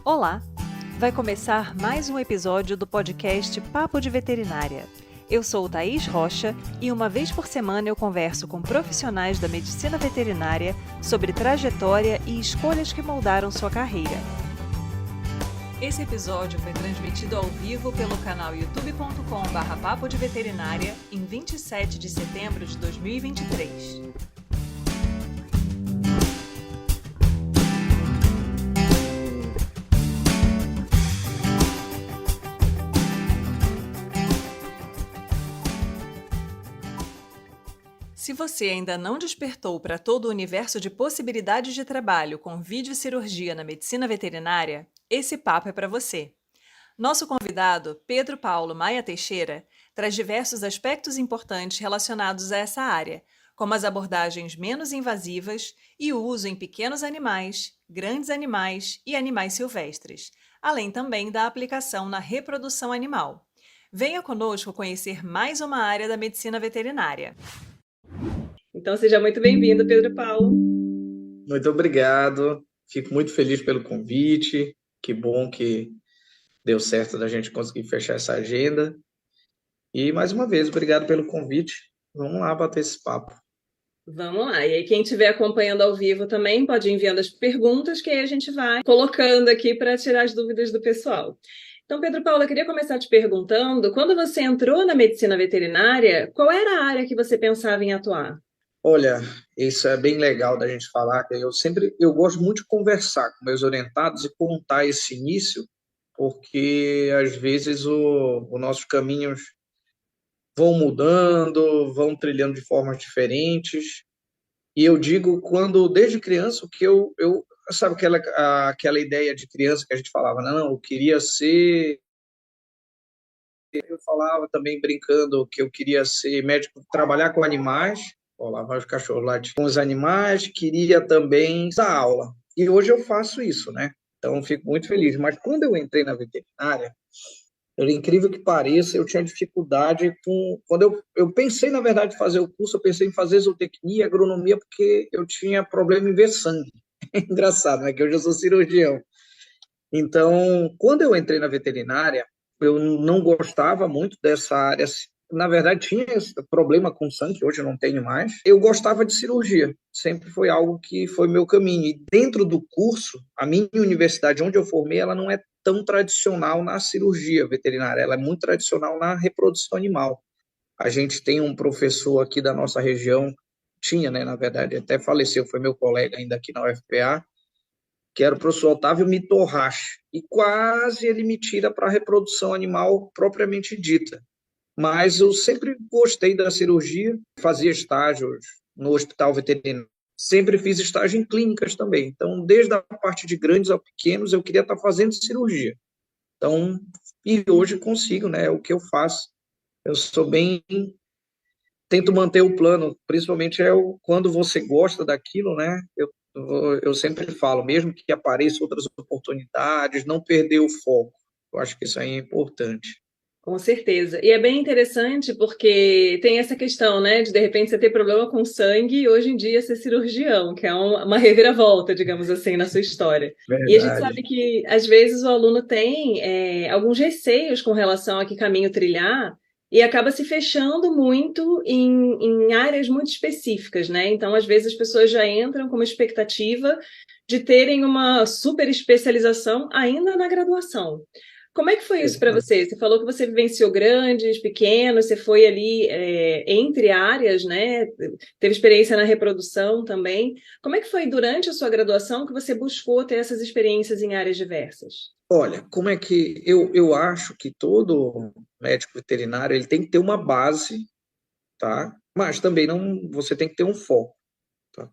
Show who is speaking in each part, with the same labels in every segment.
Speaker 1: Olá! Vai começar mais um episódio do podcast Papo de Veterinária. Eu sou Thaís Rocha e uma vez por semana eu converso com profissionais da medicina veterinária sobre trajetória e escolhas que moldaram sua carreira. Esse episódio foi transmitido ao vivo pelo canal youtube.com/papo de veterinária em 27 de setembro de 2023. Se você ainda não despertou para todo o universo de possibilidades de trabalho com videocirurgia na medicina veterinária, esse papo é para você. Nosso convidado, Pedro Paulo Maia Teixeira, traz diversos aspectos importantes relacionados a essa área, como as abordagens menos invasivas e o uso em pequenos animais, grandes animais e animais silvestres, além também da aplicação na reprodução animal. Venha conosco conhecer mais uma área da medicina veterinária. Então, seja muito bem-vindo, Pedro Paulo.
Speaker 2: Muito obrigado. Fico muito feliz pelo convite. Que bom que deu certo da gente conseguir fechar essa agenda. E, mais uma vez, obrigado pelo convite. Vamos lá bater esse papo.
Speaker 1: Vamos lá. E aí, quem estiver acompanhando ao vivo também pode ir enviando as perguntas que aí a gente vai colocando aqui para tirar as dúvidas do pessoal. Então, Pedro Paulo, eu queria começar te perguntando, quando você entrou na medicina veterinária, qual era a área que você pensava em atuar?
Speaker 2: Olha, isso é bem legal da gente falar, que eu gosto muito de conversar com meus orientados e contar esse início, porque às vezes os nossos caminhos vão mudando, vão trilhando de formas diferentes. E eu digo quando, desde criança, o que sabe aquela ideia de criança que a gente falava, não, eu queria ser, eu falava também brincando que eu queria ser médico, trabalhar com animais, ó, lavar os cachorros lá com os animais, queria também dar aula. E hoje eu faço isso, né? Então, eu fico muito feliz. Mas quando eu entrei na veterinária, por incrível que pareça, eu tinha dificuldade com... Quando eu pensei, na verdade, em fazer o curso, eu pensei em fazer zootecnia, agronomia, porque eu tinha problema em ver sangue. Engraçado, né? Que hoje eu sou cirurgião. Então, quando eu entrei na veterinária, eu não gostava muito dessa área. Na verdade, tinha esse problema com sangue, que hoje eu não tenho mais. Eu gostava de cirurgia, sempre foi algo que foi meu caminho. E dentro do curso, a minha universidade, onde eu formei, ela não é tão tradicional na cirurgia veterinária, ela é muito tradicional na reprodução animal. A gente tem um professor aqui da nossa região, tinha, né, na verdade, até faleceu, foi meu colega ainda aqui na UFPA, que era o professor Otávio Mitorrache, e quase ele me tira para a reprodução animal propriamente dita. Mas eu sempre gostei da cirurgia, fazia estágios no hospital veterinário, sempre fiz estágio em clínicas também. Então, desde a parte de grandes a pequenos, eu queria estar fazendo cirurgia. Então, e hoje consigo, né? É o que eu faço. Eu sou bem, tento manter o plano, principalmente quando você gosta daquilo, né? Eu sempre falo, mesmo que apareçam outras oportunidades, não perder o foco. Eu acho que isso aí é importante.
Speaker 1: Com certeza. E é bem interessante porque tem essa questão, né, de repente você ter problema com sangue e hoje em dia ser cirurgião, que é uma reviravolta, digamos assim, na sua história. E a gente
Speaker 2: Verdade.
Speaker 1: sabe que às vezes o aluno tem alguns receios com relação a que caminho trilhar e acaba se fechando muito em áreas muito específicas, né? Então, às vezes as pessoas já entram com uma expectativa de terem uma super especialização ainda na graduação. Como é que foi isso para você? Você falou que você vivenciou grandes, pequenos, você foi ali entre áreas, né? Teve experiência na reprodução também. Como é que foi durante a sua graduação que você buscou ter essas experiências em áreas diversas?
Speaker 2: Olha, como é que eu acho que todo médico veterinário ele tem que ter uma base, tá? Mas também não, você tem que ter um foco, tá?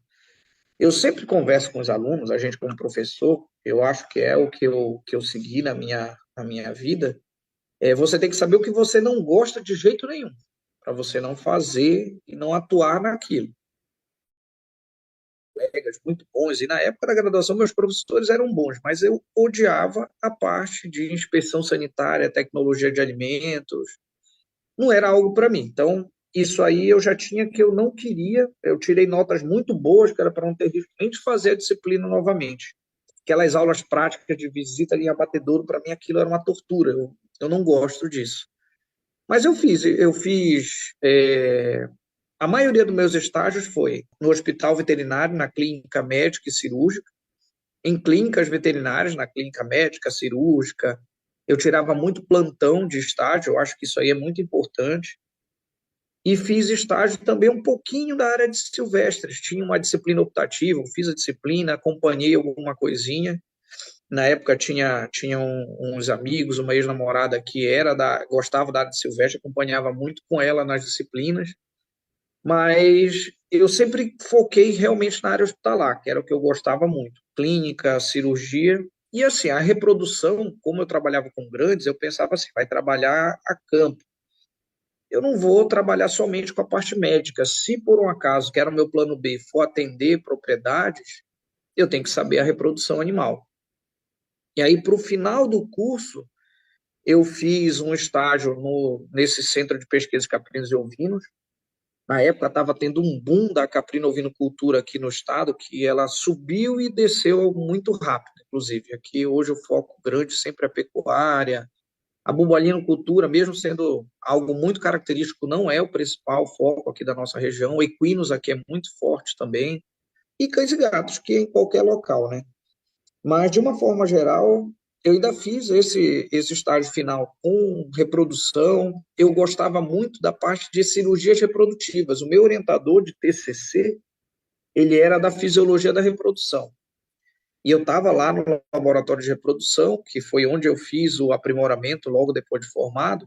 Speaker 2: Eu sempre converso com os alunos, a gente como professor, eu acho que é o que eu segui na minha vida, você tem que saber o que você não gosta de jeito nenhum, para você não fazer e não atuar naquilo. Colegas muito bons, e na época da graduação meus professores eram bons, mas eu odiava a parte de inspeção sanitária, tecnologia de alimentos, não era algo para mim. Então, isso aí eu já tinha que eu não queria, eu tirei notas muito boas, que era para não ter risco nem de fazer a disciplina novamente. aquelas aulas práticas de visita em abatedouro, para mim aquilo era uma tortura, eu não gosto disso. Mas a maioria dos meus estágios foi no hospital veterinário, na clínica médica e cirúrgica, em clínicas veterinárias, na clínica médica, cirúrgica. Eu tirava muito plantão de estágio, eu acho que isso aí é muito importante. E fiz estágio também um pouquinho da área de silvestres. Tinha uma disciplina optativa, eu fiz a disciplina, acompanhei alguma coisinha. Na época tinha uns amigos, uma ex-namorada que gostava da área de silvestre, acompanhava muito com ela nas disciplinas. Mas eu sempre foquei realmente na área hospitalar, que era o que eu gostava muito. Clínica, cirurgia. E assim, a reprodução, como eu trabalhava com grandes, eu pensava assim, vai trabalhar a campo. Eu não vou trabalhar somente com a parte médica. Se por um acaso, que era o meu plano B, for atender propriedades, eu tenho que saber a reprodução animal. E aí, para o final do curso, eu fiz um estágio nesse centro de pesquisa de caprinos e ovinos. Na época estava tendo um boom da caprino-ovinocultura aqui no estado, que ela subiu e desceu muito rápido, inclusive. Aqui hoje o foco grande sempre é a pecuária. A bubalinocultura, mesmo sendo algo muito característico, não é o principal foco aqui da nossa região. O equinos aqui é muito forte também. E cães e gatos, que é em qualquer local, né? Mas, de uma forma geral, eu ainda fiz esse estágio final com reprodução. Eu gostava muito da parte de cirurgias reprodutivas. O meu orientador de TCC, ele era da fisiologia da reprodução. E eu estava lá no laboratório de reprodução, que foi onde eu fiz o aprimoramento logo depois de formado.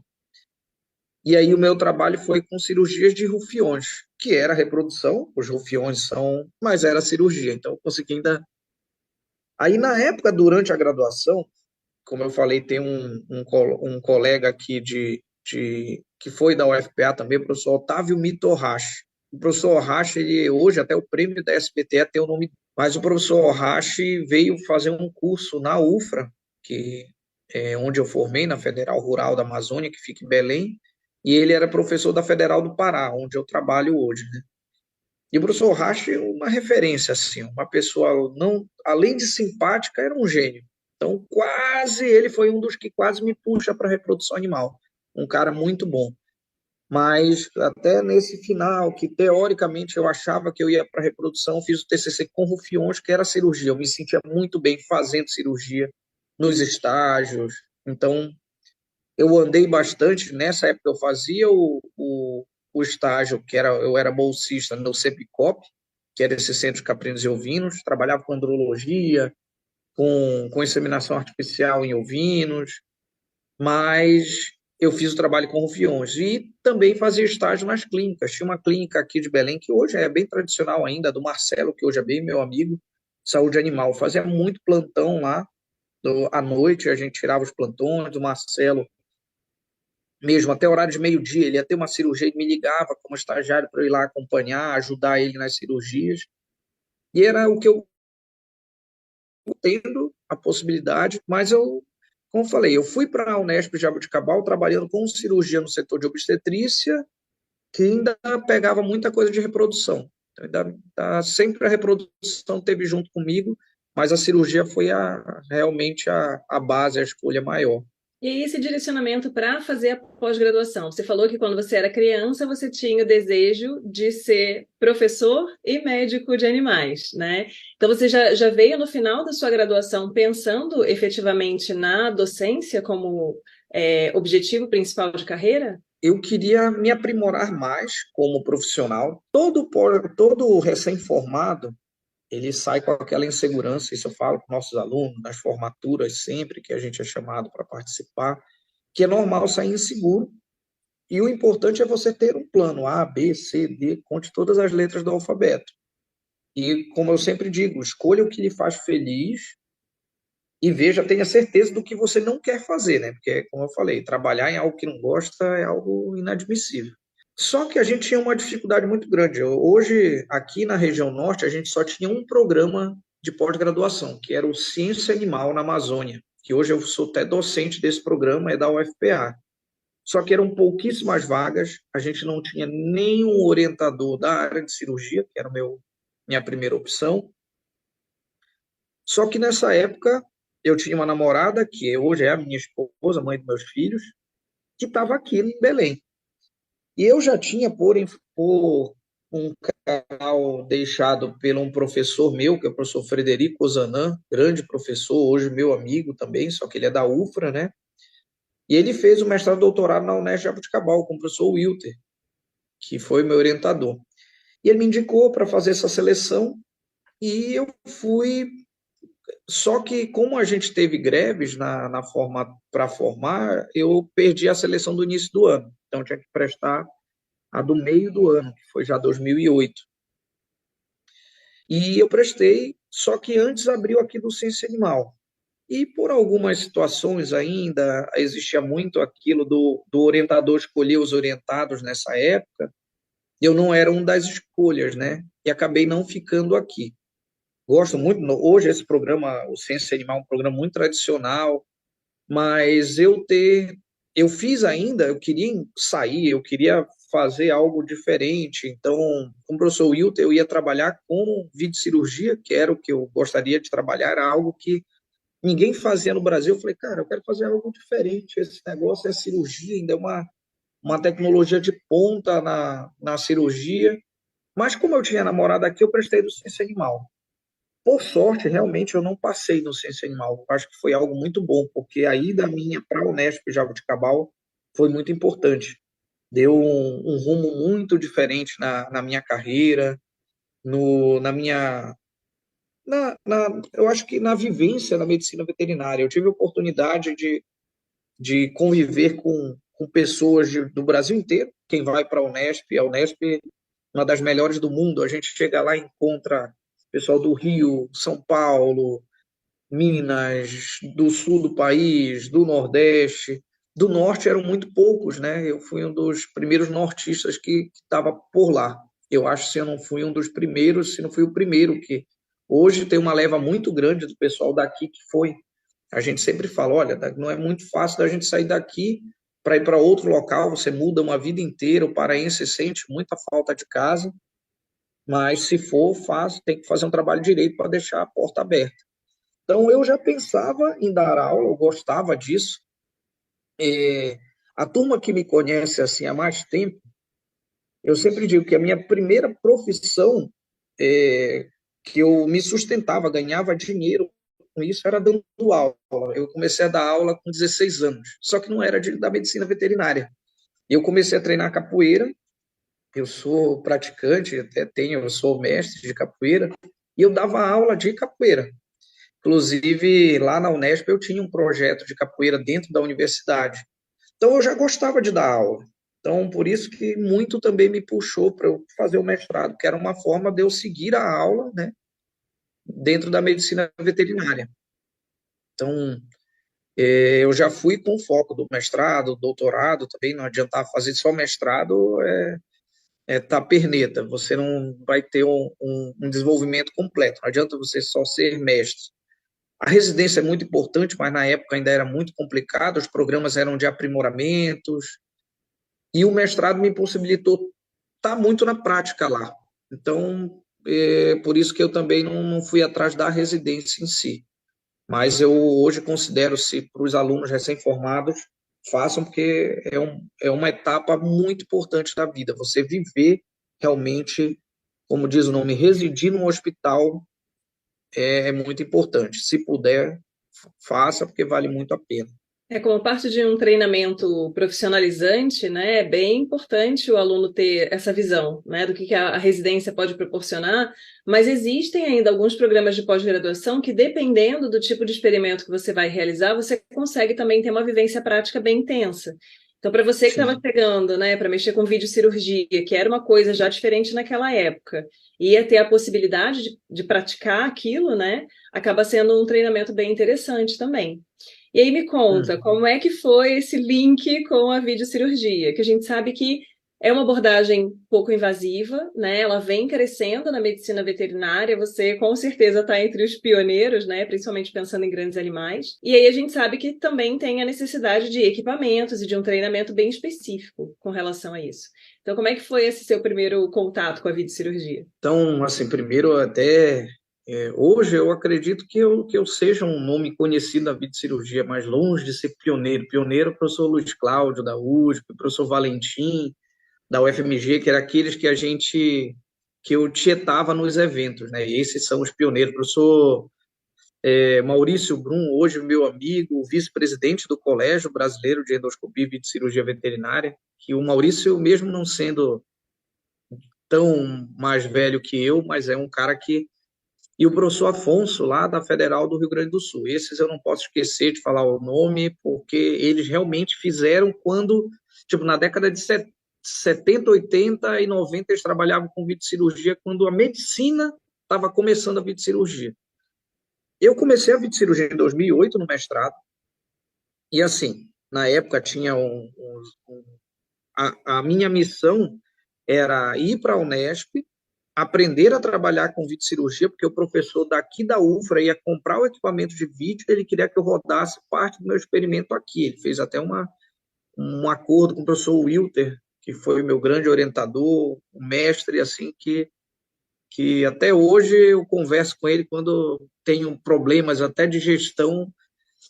Speaker 2: E aí o meu trabalho foi com cirurgias de rufiões, que era reprodução, os rufiões são, mas era cirurgia. Então eu consegui ainda. Aí na época, durante a graduação, como eu falei, tem um colega aqui que foi da UFPA também, o professor Otávio Mitohashi. O professor Ohashi, ele, hoje até o prêmio da SBT tem o nome, mas o professor Ohashi veio fazer um curso na UFRA, que é onde eu formei, na Federal Rural da Amazônia, que fica em Belém, e ele era professor da Federal do Pará, onde eu trabalho hoje, né? E o professor Ohashi é uma referência, assim, uma pessoa, não, além de simpática, era um gênio. Então, quase ele foi um dos que quase me puxa para a reprodução animal. Um cara muito bom. Mas até nesse final, que teoricamente eu achava que eu ia para a reprodução, fiz o TCC com rufiões, que era cirurgia. Eu me sentia muito bem fazendo cirurgia nos estágios. Então, eu andei bastante. Nessa época, eu fazia o estágio, eu era bolsista no CEPICOP, que era esse Centro de Caprinos e Ovinos. Trabalhava com andrologia, com inseminação artificial em ovinos, mas eu fiz o trabalho com rufiões e também fazia estágio nas clínicas. Tinha uma clínica aqui de Belém, que hoje é bem tradicional ainda, do Marcelo, que hoje é bem meu amigo, saúde animal. Fazia muito plantão lá, à noite a gente tirava os plantões, o Marcelo mesmo, até horário de meio-dia, ele ia ter uma cirurgia, ele me ligava como estagiário para eu ir lá acompanhar, ajudar ele nas cirurgias, e era o que eu tendo a possibilidade, mas eu, como eu falei, eu fui para a Unesp de Jaboticabal trabalhando com cirurgia no setor de obstetrícia, que ainda pegava muita coisa de reprodução. Então, sempre a reprodução teve junto comigo, mas a cirurgia foi realmente a base, a escolha maior.
Speaker 1: E aí, esse direcionamento para fazer a pós-graduação? Você falou que quando você era criança, você tinha o desejo de ser professor e médico de animais, né? Então, você já veio no final da sua graduação pensando efetivamente na docência como objetivo principal de carreira?
Speaker 2: Eu queria me aprimorar mais como profissional. Todo recém-formado, ele sai com aquela insegurança, isso eu falo com nossos alunos, nas formaturas sempre que a gente é chamado para participar, que é normal sair inseguro. E o importante é você ter um plano A, B, C, D, conte todas as letras do alfabeto. E, como eu sempre digo, escolha o que lhe faz feliz e veja, tenha certeza do que você não quer fazer, né? Porque, como eu falei, trabalhar em algo que não gosta é algo inadmissível. Só que a gente tinha uma dificuldade muito grande. Hoje, aqui na região norte, a gente só tinha um programa de pós-graduação, que era o Ciência Animal na Amazônia, que hoje eu sou até docente desse programa, é da UFPA. Só que eram pouquíssimas vagas, a gente não tinha nenhum orientador da área de cirurgia, que era minha primeira opção, Só que nessa época eu tinha uma namorada, que hoje é a minha esposa, mãe dos meus filhos, que estava aqui em Belém. E eu já tinha, por um canal deixado por um professor meu, que é o professor Frederico Ozanam, grande professor, hoje meu amigo também, só que ele é da UFRA, né? E ele fez o mestrado e doutorado na Unesp de Jaboticabal com o professor Wilter, que foi meu orientador. E ele me indicou para fazer essa seleção e eu fui. Só que, como a gente teve greves na forma para formar, eu perdi a seleção do início do ano. Então, eu tinha que prestar a do meio do ano, que foi já 2008. E eu prestei, só que antes abriu aqui do Ciência Animal. E por algumas situações ainda, existia muito aquilo do orientador escolher os orientados nessa época. Eu não era um das escolhas, né? E acabei não ficando aqui. Gosto muito, hoje esse programa, o Ciência Animal, é um programa muito tradicional, mas eu fiz ainda, eu queria sair, eu queria fazer algo diferente. Então, com o professor Wilton, eu ia trabalhar com videocirurgia, que era o que eu gostaria de trabalhar, era algo que ninguém fazia no Brasil. Eu falei, cara, eu quero fazer algo diferente. Esse negócio é cirurgia, ainda é uma tecnologia de ponta na cirurgia. Mas como eu tinha namorado aqui, eu prestei do Ciência Animal. Por sorte, realmente, eu não passei no Ciência Animal. Acho que foi algo muito bom, porque a ida minha para a Unesp Jaboticabal foi muito importante. Deu um rumo muito diferente na minha carreira, na minha. Eu acho que na vivência na medicina veterinária. Eu tive a oportunidade de conviver com pessoas do Brasil inteiro. Quem vai para a Unesp é uma das melhores do mundo. A gente chega lá e encontra pessoal do Rio, São Paulo, Minas, do sul do país, do Nordeste. Do Norte eram muito poucos, né? Eu fui um dos primeiros nortistas que estava por lá. Eu acho que se eu não fui um dos primeiros, se não fui o primeiro, que hoje tem uma leva muito grande do pessoal daqui que foi. A gente sempre fala, olha, não é muito fácil da gente sair daqui para ir para outro local, você muda uma vida inteira, o paraense sente muita falta de casa, mas se for, faz, tem que fazer um trabalho direito para deixar a porta aberta. Então, eu já pensava em dar aula, eu gostava disso. A turma que me conhece assim há mais tempo, eu sempre digo que a minha primeira profissão, é, que eu me sustentava, ganhava dinheiro com isso, era dando aula. Eu comecei a dar aula com 16 anos, só que não era da medicina veterinária. Eu comecei a treinar capoeira, eu sou praticante, eu sou mestre de capoeira, e eu dava aula de capoeira. Inclusive, lá na Unesp, eu tinha um projeto de capoeira dentro da universidade. Então, eu já gostava de dar aula. Então, por isso que muito também me puxou para eu fazer o mestrado, que era uma forma de eu seguir a aula, né, dentro da medicina veterinária. Então, eu já fui com foco do mestrado, doutorado também, não adiantava fazer só mestrado, tá perneta, você não vai ter um desenvolvimento completo, não adianta você só ser mestre. A residência é muito importante, mas na época ainda era muito complicado, os programas eram de aprimoramentos, e o mestrado me possibilitou estar muito na prática lá. Então, por isso que eu também não fui atrás da residência em si. Mas eu hoje considero, se para os alunos recém-formados, façam, porque é uma etapa muito importante da vida. Você viver realmente, como diz o nome, residir num hospital é muito importante. Se puder, faça, porque vale muito a pena.
Speaker 1: Como parte de um treinamento profissionalizante, né, é bem importante o aluno ter essa visão, né, do que a residência pode proporcionar, mas existem ainda alguns programas de pós-graduação que, dependendo do tipo de experimento que você vai realizar, você consegue também ter uma vivência prática bem intensa. Então, para você que estava
Speaker 2: Sim.
Speaker 1: chegando, né, para mexer com videocirurgia, que era uma coisa já diferente naquela época, ia ter a possibilidade de praticar aquilo, né, acaba sendo um treinamento bem interessante também. E aí me conta,
Speaker 2: Uhum.
Speaker 1: como é que foi esse link com a videocirurgia? Que a gente sabe que é uma abordagem pouco invasiva, né? Ela vem crescendo na medicina veterinária, você com certeza está entre os pioneiros, né? Principalmente pensando em grandes animais. E aí a gente sabe que também tem a necessidade de equipamentos e de um treinamento bem específico com relação a isso. Então, como é que foi esse seu primeiro contato com a videocirurgia?
Speaker 2: Então, assim, primeiro até Hoje eu acredito que eu seja um nome conhecido na vida de cirurgia, mas longe de ser pioneiro. Pioneiro é o professor Luiz Cláudio, da USP, o professor Valentim, da UFMG, que eram aqueles que eu tietava nos eventos, né? E esses são os pioneiros. O professor Maurício Brum, hoje meu amigo, vice-presidente do Colégio Brasileiro de Endoscopia e de Cirurgia Veterinária, que o Maurício, mesmo não sendo tão mais velho que eu, mas é um cara que e o professor Afonso, lá da Federal do Rio Grande do Sul. Esses eu não posso esquecer de falar o nome, porque eles realmente fizeram quando, tipo, na década de 70, 80 e 90, eles trabalhavam com videocirurgia, quando a medicina estava começando a videocirurgia. Eu comecei a videocirurgia em 2008, no mestrado, e assim, na época tinha a minha missão era ir para a Unesp, aprender a trabalhar com videocirurgia, porque o professor daqui da UFRA ia comprar o equipamento de vídeo, ele queria que eu rodasse parte do meu experimento aqui. Ele fez até um acordo com o professor Wilter, que foi o meu grande orientador, o mestre, assim, que até hoje eu converso com ele quando tenho problemas até de gestão,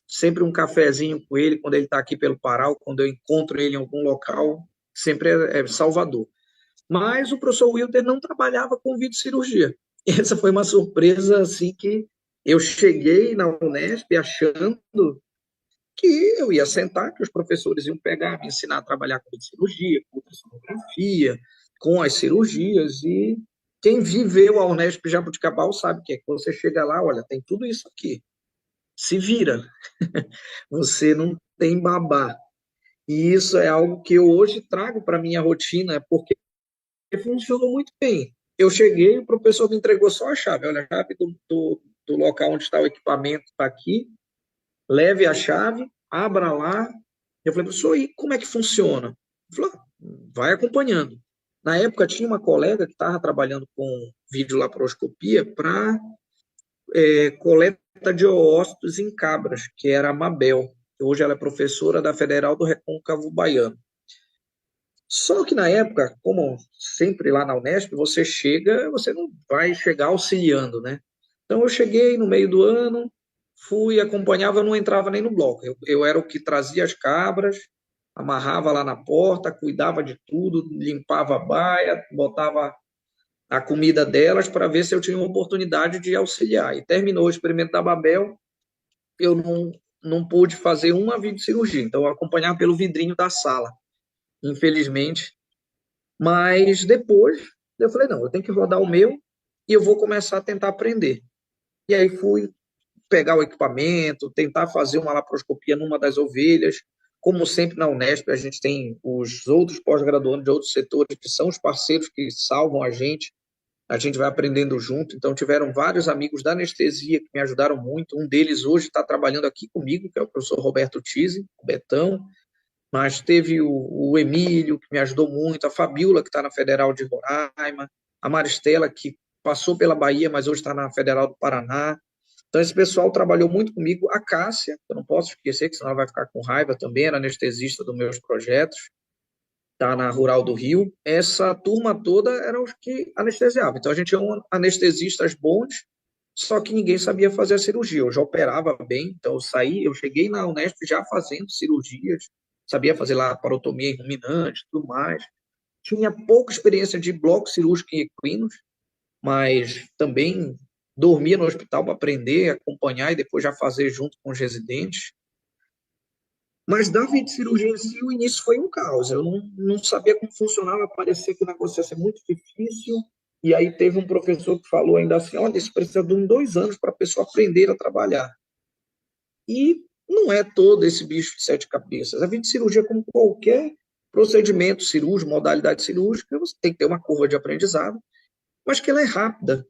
Speaker 2: sempre um cafezinho com ele, quando ele está aqui pelo Pará, ou quando eu encontro ele em algum local, sempre é Salvador. Mas o professor Wilder não trabalhava com videocirurgia. Essa foi uma surpresa, assim, que eu cheguei na Unesp achando que eu ia sentar, que os professores iam pegar, me ensinar a trabalhar com videocirurgia, com ultrassonografia, com as cirurgias, e quem viveu a Unesp Jaboticabal sabe que é que você chega lá, olha, tem tudo isso aqui, se vira, você não tem babá. E isso é algo que eu hoje trago para a minha rotina, porque funcionou muito bem. Eu cheguei, o professor me entregou só a chave. Olha, a chave do local onde está o equipamento está aqui. Leve a chave, abra lá. Eu falei, professor, e como é que funciona? Ele falou, vai acompanhando. Na época, tinha uma colega que estava trabalhando com videolaparoscopia para coleta de oócitos em cabras, que era a Mabel. Hoje ela é professora da Federal do Recôncavo Baiano. Só que na época, como sempre lá na Unesp, você chega, você não vai chegar auxiliando, né? Então eu cheguei no meio do ano, fui, acompanhava, eu não entrava nem no bloco. Eu era o que trazia as cabras, amarrava lá na porta, cuidava de tudo, limpava a baia, botava a comida delas para ver se eu tinha uma oportunidade de auxiliar. E terminou o experimento da Babel, eu não pude fazer uma videocirurgia, então eu acompanhava pelo vidrinho da sala, infelizmente. Mas depois eu falei, não, eu tenho que rodar o meu e eu vou começar a tentar aprender. E aí fui pegar o equipamento, tentar fazer uma laparoscopia numa das ovelhas. Como sempre na Unesp, a gente tem os outros pós-graduandos de outros setores que são os parceiros que salvam a gente vai aprendendo junto. Então, tiveram vários amigos da anestesia que me ajudaram muito. Um deles hoje está trabalhando aqui comigo, que é o professor Roberto Tise, o Betão. Mas teve o Emílio, que me ajudou muito, a Fabiola, que está na Federal de Roraima, a Maristela, que passou pela Bahia, mas hoje está na Federal do Paraná. Então, esse pessoal trabalhou muito comigo. A Cássia, que eu não posso esquecer, que senão ela vai ficar com raiva também, era anestesista dos meus projetos, está na Rural do Rio. Essa turma toda eram os que anestesiavam. Então, a gente tinha anestesistas bons, só que ninguém sabia fazer a cirurgia. Eu já operava bem, então eu cheguei na Unesp já fazendo cirurgias, sabia fazer lá parotomia em ruminante, tudo mais. Tinha pouca experiência de bloco cirúrgico em equinos, mas também dormia no hospital para aprender, acompanhar e depois já fazer junto com os residentes. Mas da cirurgia em si, o início foi um caos. Eu não sabia como funcionava, parecia que o negócio ia ser muito difícil. E aí teve um professor que falou ainda assim, olha, isso precisa de 2 anos para a pessoa aprender a trabalhar. E não é todo esse bicho de 7 cabeças. A cirurgia, como qualquer procedimento cirúrgico, modalidade cirúrgica, você tem que ter uma curva de aprendizado, mas que ela é rápida.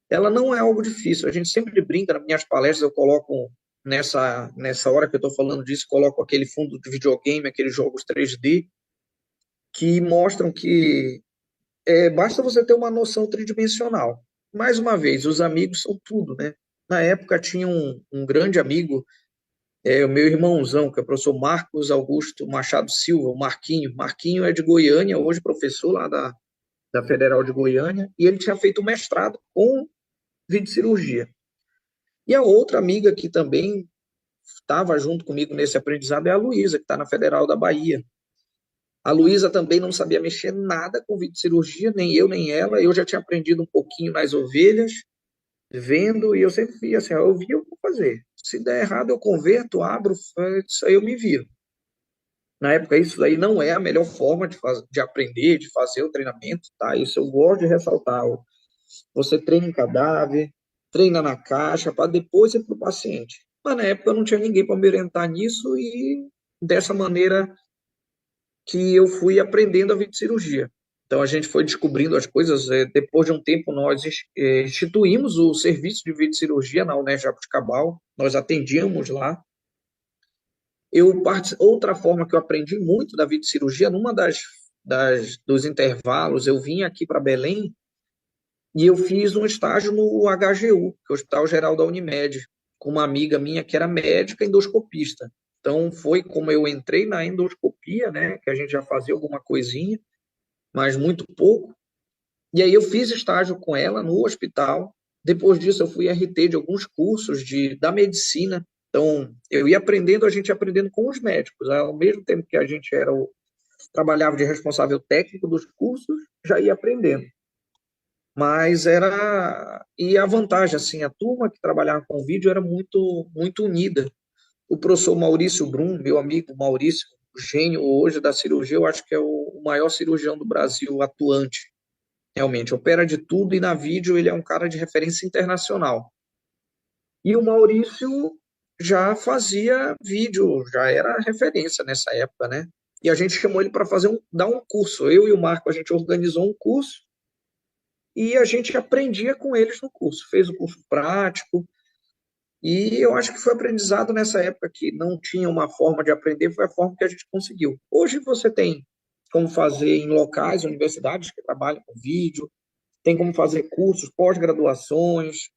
Speaker 2: Ela não é algo difícil. A gente sempre brinca, nas minhas palestras eu coloco, nessa hora que eu estou falando disso, coloco aquele fundo de videogame, aqueles jogos 3D, que mostram que basta você ter uma noção tridimensional. Mais uma vez, os amigos são tudo, né? Na época tinha um grande amigo, o meu irmãozão, que é o professor Marcos Augusto Machado Silva, o Marquinho. Marquinho é de Goiânia, hoje professor lá da Federal de Goiânia, e ele tinha feito mestrado com videocirurgia. E a outra amiga que também estava junto comigo nesse aprendizado é a Luísa, que está na Federal da Bahia. A Luísa também não sabia mexer nada com videocirurgia, nem eu, nem ela. Eu já tinha aprendido um pouquinho nas ovelhas, vendo, e eu sempre via assim, eu vi, eu vou fazer. Se der errado, eu converto, abro, isso aí eu me viro. Na época, isso aí não é a melhor forma de aprender, de fazer o treinamento, tá? Isso eu gosto de ressaltar. Você treina em cadáver, treina na caixa, para depois ir para o paciente. Mas na época eu não tinha ninguém para me orientar nisso e dessa maneira que eu fui aprendendo a videocirurgia. Então a gente foi descobrindo as coisas. Depois de um tempo, nós instituímos o serviço de videocirurgia na Unesp Jabuticabal. Nós atendíamos lá. Outra forma que eu aprendi muito da videocirurgia, numa dos intervalos, eu vim aqui para Belém e eu fiz um estágio no HGU, que é o Hospital Geral da Unimed, com uma amiga minha que era médica endoscopista. Então foi como eu entrei na endoscopia, né, que a gente já fazia alguma coisinha, mas muito pouco. E aí eu fiz estágio com ela no hospital. Depois disso eu fui RT de alguns cursos da medicina. Então eu ia aprendendo, a gente ia aprendendo com os médicos. Ao mesmo tempo que a gente trabalhava de responsável técnico dos cursos, já ia aprendendo. Mas era. E a vantagem, assim, a turma que trabalhava com vídeo era muito, muito unida. O professor Maurício Brum, meu amigo Maurício, o gênio hoje da cirurgia, eu acho que é o maior cirurgião do Brasil atuante. Realmente, opera de tudo e na vídeo ele é um cara de referência internacional. E o Maurício já fazia vídeo, já era referência nessa época, né? E a gente chamou ele para dar um curso. Eu e o Marco, a gente organizou um curso e a gente aprendia com eles no curso. Fez o curso prático, e eu acho que foi aprendizado nessa época que não tinha uma forma de aprender, foi a forma que a gente conseguiu. Hoje você tem como fazer em locais, universidades que trabalham com vídeo, tem como fazer cursos, pós-graduações.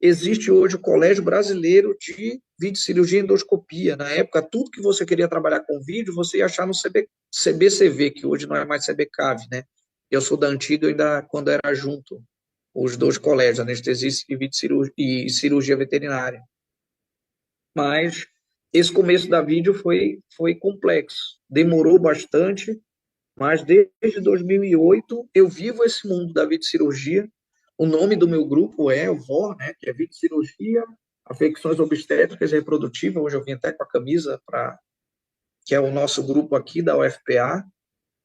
Speaker 2: Existe hoje o Colégio Brasileiro de Videocirurgia e Endoscopia. Na época, tudo que você queria trabalhar com vídeo, você ia achar no CBCV, que hoje não é mais CBCAV, né? Eu sou da antiga, ainda quando era junto, os dois colégios, anestesista e cirurgia veterinária. Mas esse começo da vídeo foi complexo, demorou bastante, mas desde 2008 eu vivo esse mundo da videocirurgia. O nome do meu grupo é o VOR, né, que é Videocirurgia, Afecções Obstétricas e Reprodutivas. Hoje eu vim até com a camisa, que é o nosso grupo aqui da UFPA.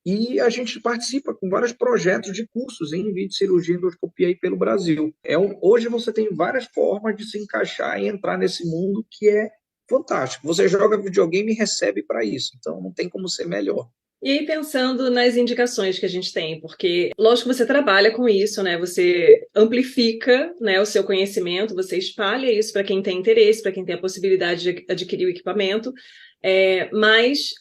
Speaker 2: E a gente participa com vários projetos de cursos em videocirurgia e endoscopia aí pelo Brasil. Hoje você tem várias formas de se encaixar e entrar nesse mundo que é fantástico. Você joga videogame e recebe para isso, então não tem como ser melhor.
Speaker 1: E aí, pensando nas indicações que a gente tem, porque, lógico que você trabalha com isso, né? Você amplifica, né, o seu conhecimento, você espalha isso para quem tem interesse, para quem tem a possibilidade de adquirir o equipamento, mas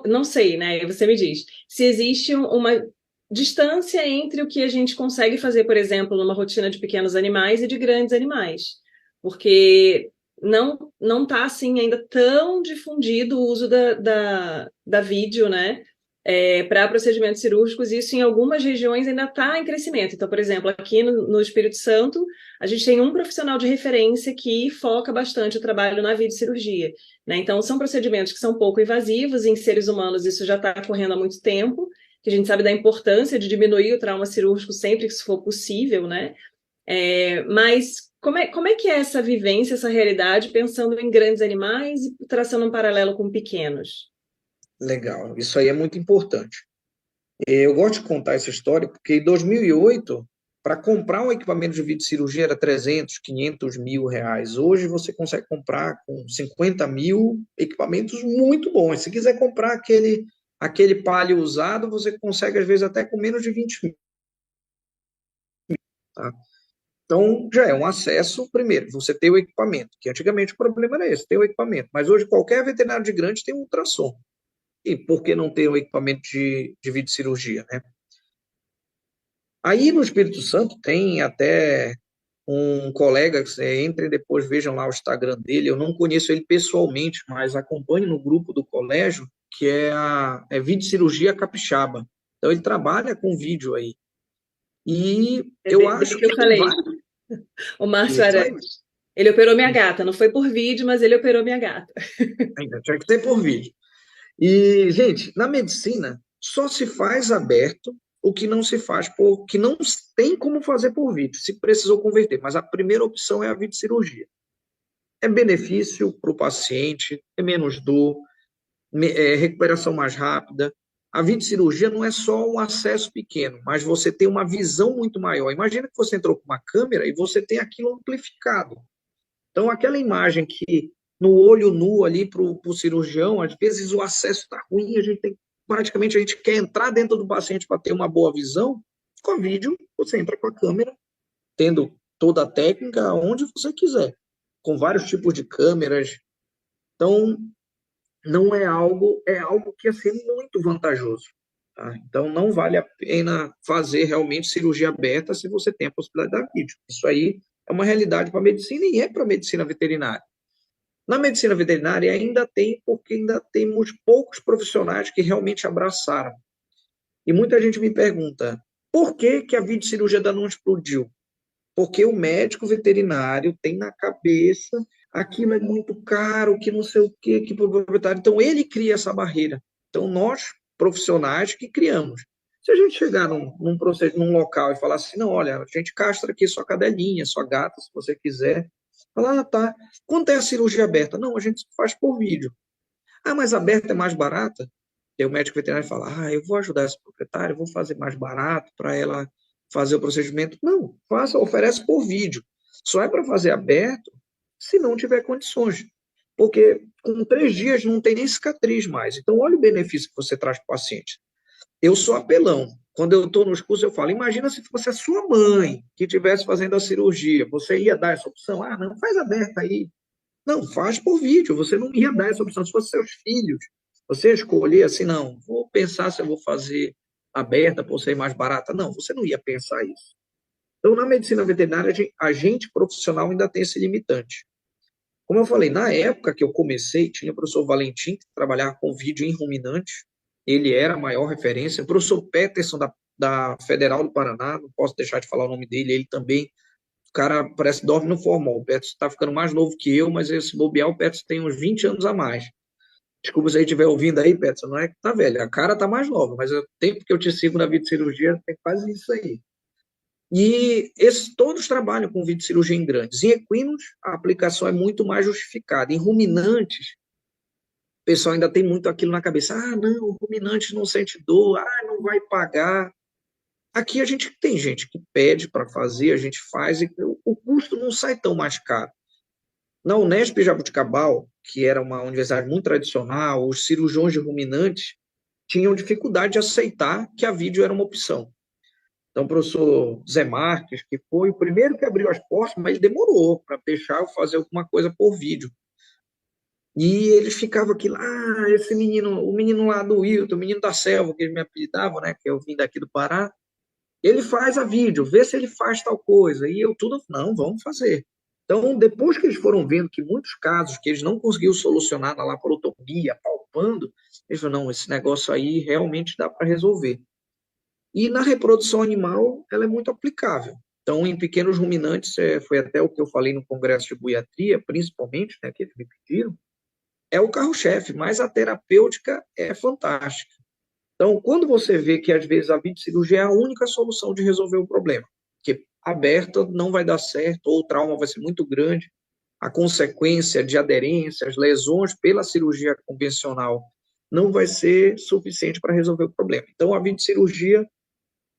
Speaker 1: não sei, né? Você me diz, se existe uma distância entre o que a gente consegue fazer, por exemplo, numa rotina de pequenos animais e de grandes animais, porque não está assim ainda tão difundido o uso da vídeo, né? Para procedimentos cirúrgicos, isso em algumas regiões ainda está em crescimento. Então, por exemplo, aqui no Espírito Santo, a gente tem um profissional de referência que foca bastante o trabalho na videocirurgia, né? Então, são procedimentos que são pouco invasivos, em seres humanos isso já está ocorrendo há muito tempo, que a gente sabe da importância de diminuir o trauma cirúrgico sempre que isso for possível, né? Mas como é que é essa vivência, essa realidade, pensando em grandes animais e traçando um paralelo com pequenos?
Speaker 2: Legal, isso aí é muito importante. Eu gosto de contar essa história porque em 2008, para comprar um equipamento de videocirurgia era 300, 500 mil reais. Hoje você consegue comprar com 50 mil equipamentos muito bons. Se quiser comprar aquele palio usado, você consegue às vezes até com menos de 20 mil. Tá? Então, já é um acesso, primeiro, você tem o equipamento, que antigamente o problema era esse, ter o equipamento. Mas hoje qualquer veterinário de grande tem um ultrassom. E por que não ter o equipamento de videocirurgia, né? Aí no Espírito Santo tem até um colega, que você entrem depois, vejam lá o Instagram dele, eu não conheço ele pessoalmente, mas acompanho no grupo do colégio, que é Videocirurgia Capixaba. Então ele trabalha com vídeo aí. E eu
Speaker 1: Dele
Speaker 2: acho
Speaker 1: que eu
Speaker 2: que tem
Speaker 1: falei.
Speaker 2: vários.
Speaker 3: O Márcio
Speaker 2: Isso
Speaker 3: Aranha.
Speaker 2: aí.
Speaker 3: Ele operou minha gata, não foi por vídeo, mas ele operou minha gata.
Speaker 2: Ainda tinha que ter por vídeo. E, gente, na medicina, só se faz aberto o que não se faz por, que não tem como fazer por vídeo, se precisou converter. Mas a primeira opção é a videocirurgia. É benefício para o paciente, é menos dor, é recuperação mais rápida. A videocirurgia não é só um acesso pequeno, mas você tem uma visão muito maior. Imagina que você entrou com uma câmera e você tem aquilo amplificado. Então, aquela imagem que no olho nu ali para o cirurgião, às vezes o acesso está ruim, praticamente a gente quer entrar dentro do paciente para ter uma boa visão. Com o vídeo, você entra com a câmera, tendo toda a técnica onde você quiser, com vários tipos de câmeras. Então, não é algo que é ser muito vantajoso. Tá? Então, não vale a pena fazer realmente cirurgia aberta se você tem a possibilidade da vídeo. Isso aí é uma realidade para a medicina e é para a medicina veterinária. Na medicina veterinária ainda tem, porque ainda temos poucos profissionais que realmente abraçaram. E muita gente me pergunta, por que que a videocirurgia ainda não explodiu? Porque o médico veterinário tem na cabeça aquilo é muito caro, que não sei o quê, que para o proprietário. Então, ele cria essa barreira. Então, nós, profissionais, que criamos. Se a gente chegar num local e falar assim, não, olha, a gente castra aqui sua cadelinha, sua gata, se você quiser. Falar, ah, tá. Quanto é a cirurgia aberta? Não, a gente faz por vídeo. Ah, mas aberta é mais barata? E o médico veterinário fala, ah, eu vou ajudar essa proprietária, vou fazer mais barato para ela fazer o procedimento. Não, faça, oferece por vídeo. Só é para fazer aberto se não tiver condições. Porque com 3 dias não tem nem cicatriz mais. Então, olha o benefício que você traz para o paciente. Eu sou apelão. Quando eu estou nos cursos, eu falo, imagina se fosse a sua mãe que estivesse fazendo a cirurgia. Você ia dar essa opção? Ah, não, faz aberta aí. Não, faz por vídeo. Você não ia dar essa opção se fossem seus filhos. Você ia escolher assim, não, vou pensar se eu vou fazer aberta por ser mais barata. Não, você não ia pensar isso. Então, na medicina veterinária, a gente profissional ainda tem esse limitante. Como eu falei, na época que eu comecei, tinha o professor Valentim, que trabalhava com vídeo em ruminante. Ele era a maior referência. O professor Peterson, da Federal do Paraná, não posso deixar de falar o nome dele, ele também. O cara parece que dorme no formal. O Peterson está ficando mais novo que eu, mas esse bobear, o Peterson tem uns 20 anos a mais. Desculpa se aí estiver ouvindo aí, Peterson, não é que tá velho, a cara tá mais nova, mas o tempo que eu te sigo na videocirurgia tem quase isso aí. E esses todos trabalham com videocirurgia em grandes. Em equinos, a aplicação é muito mais justificada. Em ruminantes, o pessoal ainda tem muito aquilo na cabeça. Ah, não, o ruminante não sente dor, ah, não vai pagar. Aqui a gente tem gente que pede para fazer, a gente faz, e o custo não sai tão mais caro. Na Unesp Jaboticabal, que era uma universidade muito tradicional, os cirurgiões de ruminantes tinham dificuldade de aceitar que a vídeo era uma opção. Então, o professor Zé Marques, que foi o primeiro que abriu as portas, mas demorou para deixar eu fazer alguma coisa por vídeo. E eles ficavam aqui, ah, esse menino, o menino lá do Wilton, o menino da selva, que eles me apelidavam, né, que eu vim daqui do Pará, ele faz a vídeo, vê se ele faz tal coisa. E eu tudo, não, vamos fazer. Então, depois que eles foram vendo que muitos casos que eles não conseguiam solucionar na laparotomia, palpando, eles falaram, não, esse negócio aí realmente dá para resolver. E na reprodução animal, ela é muito aplicável. Então, em pequenos ruminantes, foi até o que eu falei no congresso de buiatria, principalmente, né, que eles me pediram, é o carro-chefe, mas a terapêutica é fantástica. Então, quando você vê que às vezes a videocirurgia é a única solução de resolver o problema, que aberta não vai dar certo, ou o trauma vai ser muito grande, a consequência de aderências, lesões pela cirurgia convencional não vai ser suficiente para resolver o problema. Então, a videocirurgia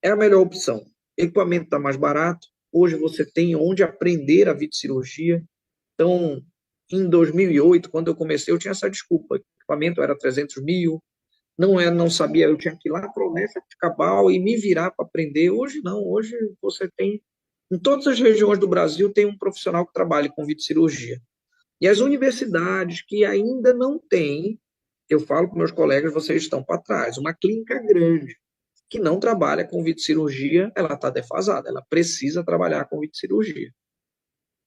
Speaker 2: é a melhor opção. O equipamento está mais barato, hoje você tem onde aprender a videocirurgia. Então, em 2008, quando eu comecei, eu tinha essa desculpa, o equipamento era 300 mil, não sabia, eu tinha que ir lá para o Unesp de Cabal e me virar para aprender. Hoje não, hoje você tem, em todas as regiões do Brasil, tem um profissional que trabalha com videocirurgia. E as universidades que ainda não têm, eu falo com meus colegas, vocês estão para trás. Uma clínica grande que não trabalha com videocirurgia, ela está defasada, ela precisa trabalhar com videocirurgia.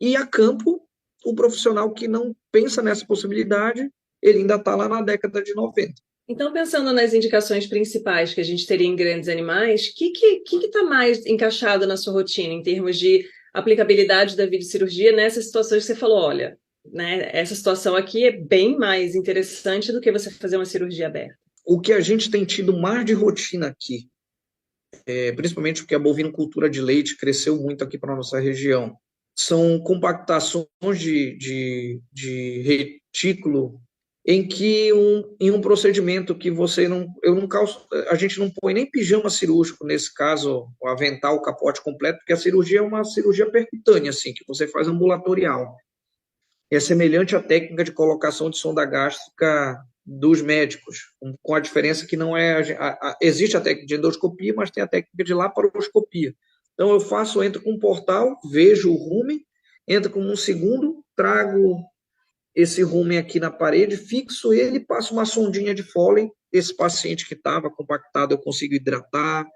Speaker 2: E a campo, o profissional que não pensa nessa possibilidade, ele ainda está lá na década de 90.
Speaker 3: Então, pensando nas indicações principais que a gente teria em grandes animais, o que está mais encaixado na sua rotina em termos de aplicabilidade da videocirurgia nessas situações que você falou, olha, né, essa situação aqui é bem mais interessante do que você fazer uma cirurgia aberta.
Speaker 2: O que a gente tem tido mais de rotina aqui, principalmente porque a bovinocultura de leite cresceu muito aqui para a nossa região, são compactações de retículo em que em um procedimento que a gente não põe nem pijama cirúrgico nesse caso, o avental, o capote completo, porque a cirurgia é uma cirurgia percutânea, assim, que você faz ambulatorial. É semelhante à técnica de colocação de sonda gástrica dos médicos, com a diferença que não é existe a técnica de endoscopia, mas tem a técnica de laparoscopia. Então eu entro com um portal, vejo o rumen, entro com um segundo, trago esse rumen aqui na parede, fixo ele, passo uma sondinha de Foley. Esse paciente que estava compactado, eu consigo hidratar,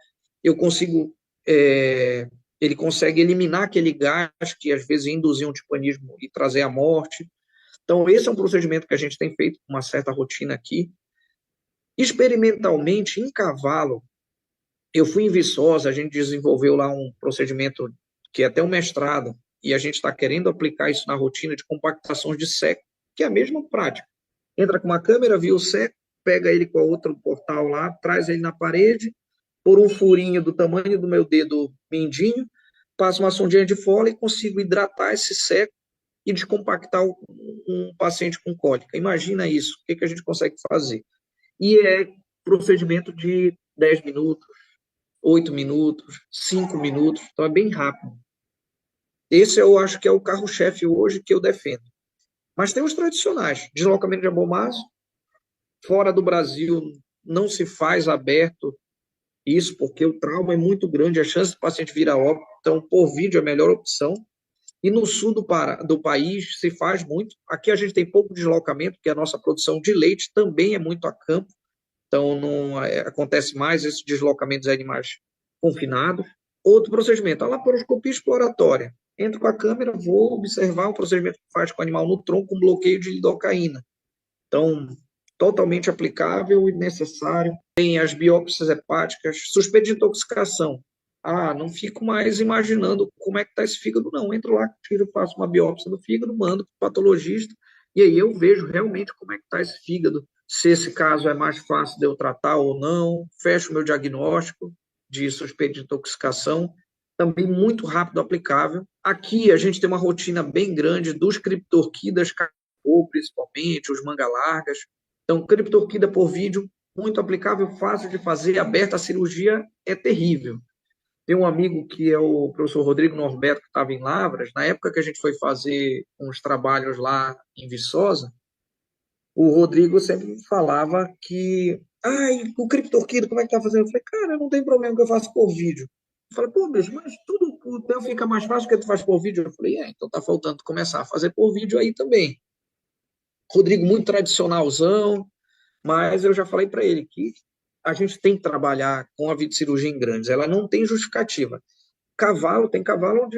Speaker 2: eu consigo, ele consegue eliminar aquele gás que às vezes induzir um timpanismo e trazer a morte. Então, esse é um procedimento que a gente tem feito com uma certa rotina aqui. Experimentalmente, em cavalo, eu fui em Viçosa, a gente desenvolveu lá um procedimento que é até um mestrado, e a gente está querendo aplicar isso na rotina de compactações de seco, que é a mesma prática. Entra com uma câmera, via o seco, pega ele com outro portal lá, traz ele na parede, por um furinho do tamanho do meu dedo mindinho, passo uma sondinha de Foley e consigo hidratar esse seco e descompactar um paciente com cólica. Imagina isso, o que a gente consegue fazer? E é procedimento de 10 minutos, 8 minutos, 5 minutos, então é bem rápido. Esse eu acho que é o carro-chefe hoje que eu defendo. Mas tem os tradicionais, deslocamento de abomaso, fora do Brasil não se faz aberto isso, porque o trauma é muito grande, a chance do paciente vir a óbito, então por vídeo é a melhor opção. E no sul do país se faz muito. Aqui a gente tem pouco deslocamento, porque a nossa produção de leite também é muito a campo, então não acontece mais esses deslocamentos de animais confinados. Outro procedimento, a laparoscopia exploratória. Entro com a câmera, vou observar um procedimento que faz com o animal no tronco, com bloqueio de lidocaína. Então, totalmente aplicável e necessário. Tem as biópsias hepáticas, suspeita de intoxicação. Não fico mais imaginando como é que está esse fígado, não. Entro lá, tiro, faço uma biópsia do fígado, mando para o patologista, e aí eu vejo realmente como é que está esse fígado, se esse caso é mais fácil de eu tratar ou não, fecho o meu diagnóstico de suspeita de intoxicação, também muito rápido aplicável. Aqui a gente tem uma rotina bem grande dos criptorquidas, principalmente, os manga-largas. Então, criptorquida por vídeo, muito aplicável, fácil de fazer, aberta a cirurgia é terrível. Tem um amigo que é o professor Rodrigo Norberto, que estava em Lavras, na época que a gente foi fazer uns trabalhos lá em Viçosa, o Rodrigo sempre falava que, o criptorquida, como é que tá fazendo? Eu falei, cara, não tem problema que eu faço por vídeo. Eu falei, pô, bicho, mas tudo o teu fica mais fácil que tu faz por vídeo. Eu falei, então tá faltando começar a fazer por vídeo aí também. Rodrigo muito tradicionalzão, mas eu já falei para ele que a gente tem que trabalhar com a videocirurgia em grandes, ela não tem justificativa. Tem cavalo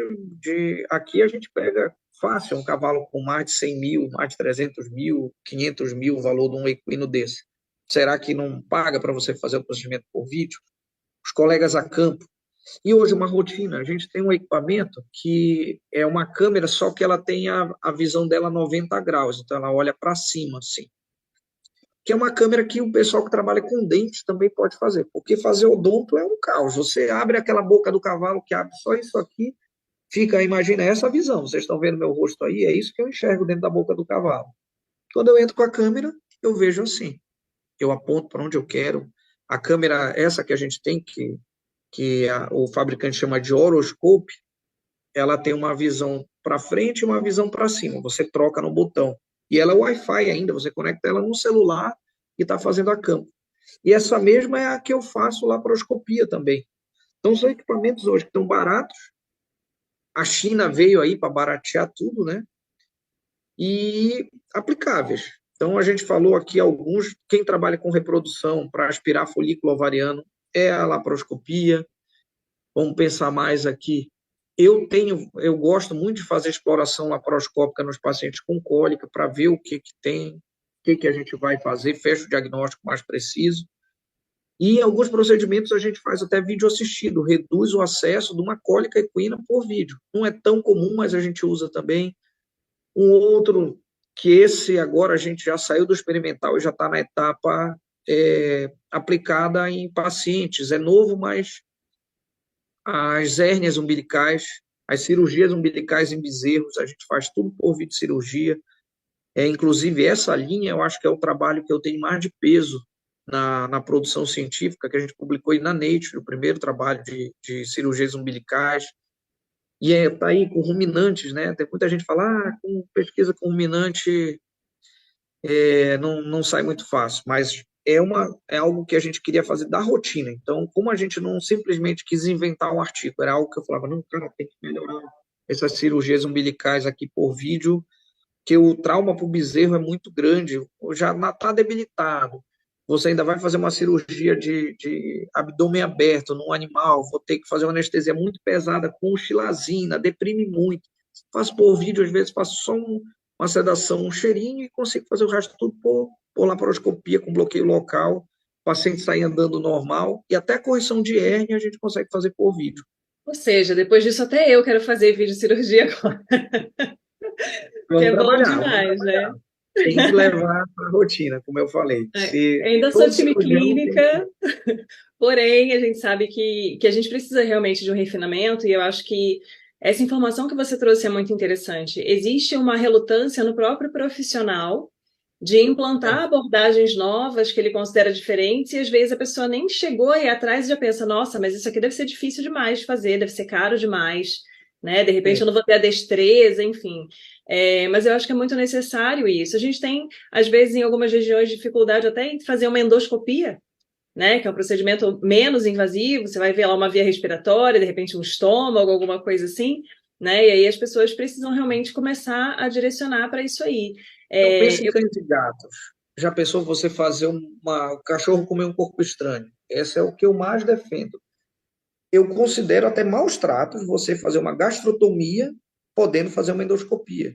Speaker 2: aqui a gente pega fácil, um cavalo com mais de 100 mil, mais de 300 mil, 500 mil o valor de um equino desse. Será que não paga para você fazer o procedimento por vídeo? Os colegas a campo. E hoje uma rotina, a gente tem um equipamento que é uma câmera, só que ela tem a visão dela 90 graus, então ela olha para cima, assim. Que é uma câmera que o pessoal que trabalha com dentes também pode fazer, porque fazer odonto é um caos. Você abre aquela boca do cavalo que abre só isso aqui, imagina essa visão. Vocês estão vendo meu rosto aí? É isso que eu enxergo dentro da boca do cavalo. Quando eu entro com a câmera, eu vejo assim. Eu aponto para onde eu quero. A câmera, essa que a gente tem, o fabricante chama de horoscope, ela tem uma visão para frente e uma visão para cima. Você troca no botão. E ela é Wi-Fi ainda, você conecta ela no celular e está fazendo a campo. E essa mesma é a que eu faço laparoscopia também. Então, são equipamentos hoje que estão baratos. A China veio aí para baratear tudo, né? E aplicáveis. Então, a gente falou aqui alguns. Quem trabalha com reprodução para aspirar folículo ovariano é a laparoscopia. Vamos pensar mais aqui. Eu gosto muito de fazer exploração laparoscópica nos pacientes com cólica para ver o que tem, o que a gente vai fazer, fecha o diagnóstico mais preciso. E em alguns procedimentos a gente faz até vídeo assistido, reduz o acesso de uma cólica equina por vídeo. Não é tão comum, mas a gente usa também. Um outro, que esse agora a gente já saiu do experimental e já está na etapa aplicada em pacientes. É novo, mas as hérnias umbilicais, as cirurgias umbilicais em bezerros, a gente faz tudo por videocirurgia. Inclusive, essa linha eu acho que é o trabalho que eu tenho mais de peso na produção científica, que a gente publicou aí na Nature, o primeiro trabalho de cirurgias umbilicais. E está aí com ruminantes, né? Tem muita gente que fala, com pesquisa com ruminante não sai muito fácil, mas é algo que a gente queria fazer da rotina. Então, como a gente não simplesmente quis inventar um artigo, era algo que eu falava, não, cara, tem que melhorar essas cirurgias umbilicais aqui por vídeo, que o trauma para o bezerro é muito grande, já está debilitado. Você ainda vai fazer uma cirurgia de abdômen aberto num animal, vou ter que fazer uma anestesia muito pesada com xilazina, deprime muito. Faço por vídeo, às vezes faço só uma sedação, um cheirinho e consigo fazer o resto tudo por laparoscopia com bloqueio local. O paciente sai andando normal e até a correção de hérnia a gente consegue fazer por vídeo.
Speaker 3: Ou seja, depois disso até eu quero fazer videocirurgia agora, que é bom
Speaker 2: Vamos
Speaker 3: demais,
Speaker 2: trabalhar.
Speaker 3: né?
Speaker 2: Tem que levar para a rotina, como eu falei. Se
Speaker 3: Ainda sou
Speaker 2: todo
Speaker 3: time
Speaker 2: cirurgião tem
Speaker 3: clínica, porém a gente sabe que a gente precisa realmente de um refinamento, e eu acho que essa informação que você trouxe é muito interessante. Existe uma relutância no próprio profissional de implantar abordagens novas que ele considera diferentes, e às vezes a pessoa nem chegou aí atrás e já pensa, nossa, mas isso aqui deve ser difícil demais de fazer, deve ser caro demais, né? De repente eu não vou ter a destreza, enfim. Mas eu acho que é muito necessário isso. A gente tem, às vezes, em algumas regiões, dificuldade até em fazer uma endoscopia, né? Que é um procedimento menos invasivo, você vai ver lá uma via respiratória, de repente um estômago, alguma coisa assim, né? E aí as pessoas precisam realmente começar a direcionar para isso aí.
Speaker 2: Então, pensa em cães e gatos. Já pensou você fazer o cachorro comer um corpo estranho? Esse é o que eu mais defendo. Eu considero até maus tratos você fazer uma gastrotomia podendo fazer uma endoscopia.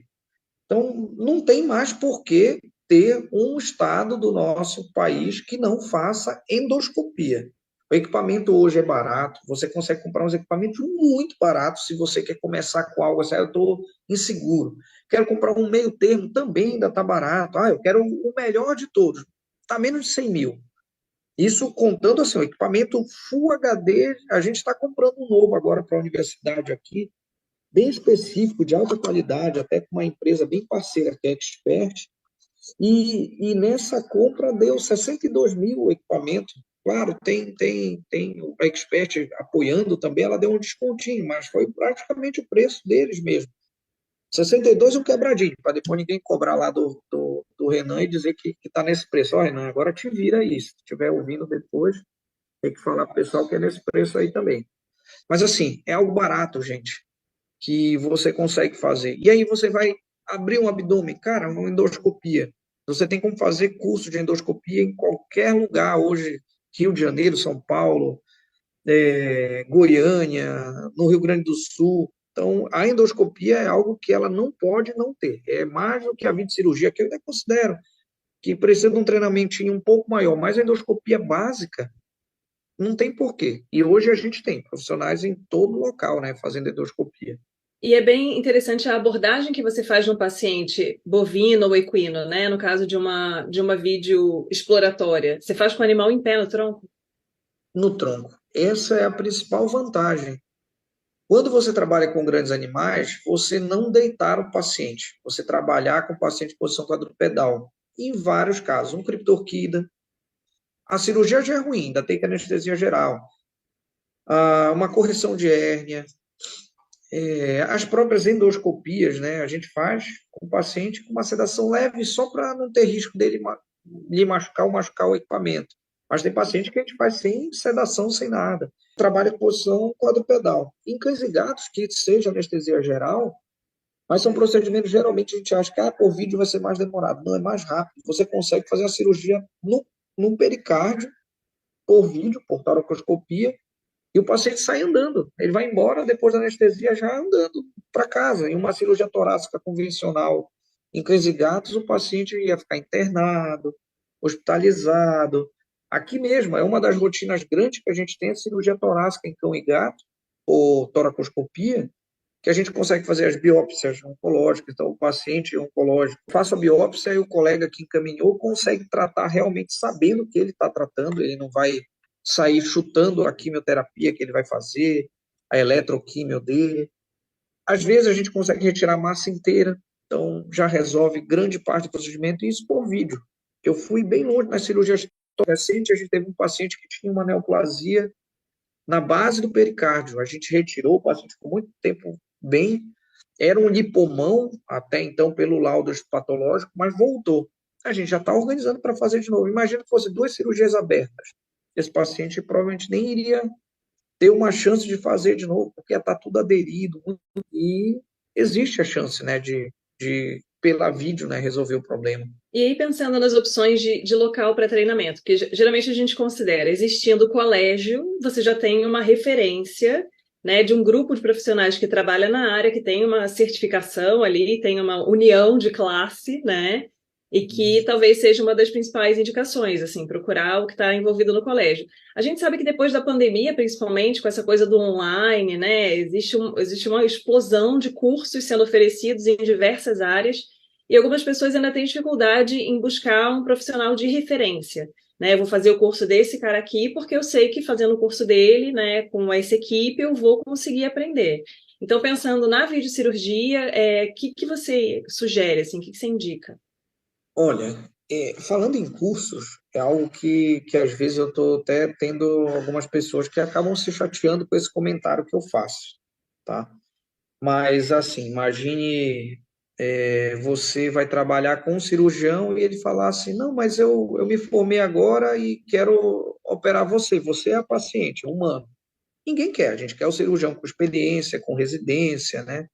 Speaker 2: Então, não tem mais por que ter um estado do nosso país que não faça endoscopia. O equipamento hoje é barato, você consegue comprar uns equipamentos muito baratos se você quer começar com algo assim, eu estou inseguro. Quero comprar um meio termo, também ainda está barato. Eu quero o melhor de todos. Está menos de 100 mil. Isso contando assim, o equipamento Full HD, a gente está comprando um novo agora para a universidade aqui, bem específico, de alta qualidade, até com uma empresa bem parceira, que é a Expert, e nessa compra deu 62 mil o equipamento. Claro, tem a Expert apoiando também, ela deu um descontinho, mas foi praticamente o preço deles mesmo. 62 um quebradinho, para depois ninguém cobrar lá do Renan e dizer que está nesse preço. Ó, Renan, agora te vira isso. Se estiver ouvindo depois, tem que falar para o pessoal que é nesse preço aí também. Mas assim, é algo barato, gente, que você consegue fazer. E aí você vai abrir um abdômen, cara, uma endoscopia. Você tem como fazer curso de endoscopia em qualquer lugar hoje, Rio de Janeiro, São Paulo, Goiânia, no Rio Grande do Sul. Então, a endoscopia é algo que ela não pode não ter. É mais do que a videocirurgia, que eu até considero que precisa de um treinamentinho um pouco maior, mas a endoscopia básica não tem porquê. E hoje a gente tem profissionais em todo local, né, fazendo endoscopia.
Speaker 3: E é bem interessante a abordagem que você faz no paciente bovino ou equino, né? No caso de uma vídeo exploratória. Você faz com o animal em pé no tronco?
Speaker 2: No tronco. Essa é a principal vantagem. Quando você trabalha com grandes animais, você não deitar o paciente, você trabalhar com o paciente em posição quadrupedal. Em vários casos, um criptorquida. A cirurgia já é ruim, ainda tem que anestesia geral. Uma correção de hérnia. As próprias endoscopias, né? A gente faz com o paciente com uma sedação leve, só para não ter risco dele lhe machucar ou machucar o equipamento. Mas tem paciente que a gente faz sem sedação, sem nada. Trabalha com posição quadrupedal. Em cães e gatos, que seja anestesia geral, mas são procedimentos, geralmente a gente acha que por vídeo vai ser mais demorado. Não, é mais rápido. Você consegue fazer a cirurgia no pericárdio, por vídeo, por toracoscopia, e o paciente sai andando. Ele vai embora depois da anestesia já andando para casa. Em uma cirurgia torácica convencional em cães e gatos, o paciente ia ficar internado, hospitalizado. Aqui mesmo, é uma das rotinas grandes que a gente tem, a cirurgia torácica em cão e gato, ou toracoscopia, que a gente consegue fazer as biópsias oncológicas. Então, o paciente oncológico faz a biópsia e o colega que encaminhou consegue tratar realmente sabendo o que ele está tratando, ele não vai sair chutando a quimioterapia que ele vai fazer, a eletroquímio dele. Às vezes a gente consegue retirar a massa inteira, então já resolve grande parte do procedimento, e isso por vídeo. Eu fui bem longe nas cirurgias recentes, a gente teve um paciente que tinha uma neoplasia na base do pericárdio. A gente retirou, o paciente ficou muito tempo bem, era um lipomão, até então pelo laudo patológico, mas voltou. A gente já está organizando para fazer de novo. Imagina que fosse 2 cirurgias abertas. Esse paciente provavelmente nem iria ter uma chance de fazer de novo, porque está tudo aderido, e existe a chance, né, de pela vídeo, né, resolver o problema.
Speaker 3: E aí, pensando nas opções de local para treinamento, que geralmente a gente considera, existindo colégio, você já tem uma referência, né, de um grupo de profissionais que trabalha na área, que tem uma certificação ali, tem uma união de classe, né, e que talvez seja uma das principais indicações, assim, procurar o que está envolvido no colégio. A gente sabe que depois da pandemia, principalmente com essa coisa do online, né, existe uma explosão de cursos sendo oferecidos em diversas áreas, e algumas pessoas ainda têm dificuldade em buscar um profissional de referência, né? Eu vou fazer o curso desse cara aqui porque eu sei que fazendo o curso dele, né, com essa equipe, eu vou conseguir aprender. Então, pensando na videocirurgia, o que você sugere, assim, o que você indica?
Speaker 2: Olha, falando em cursos, é algo que às vezes eu estou até tendo algumas pessoas que acabam se chateando com esse comentário que eu faço, tá? Mas, assim, imagine, você vai trabalhar com um cirurgião e ele falar assim, não, mas eu me formei agora e quero operar você. Você é a paciente, é humano. Ninguém quer, a gente quer o cirurgião com experiência, com residência, né?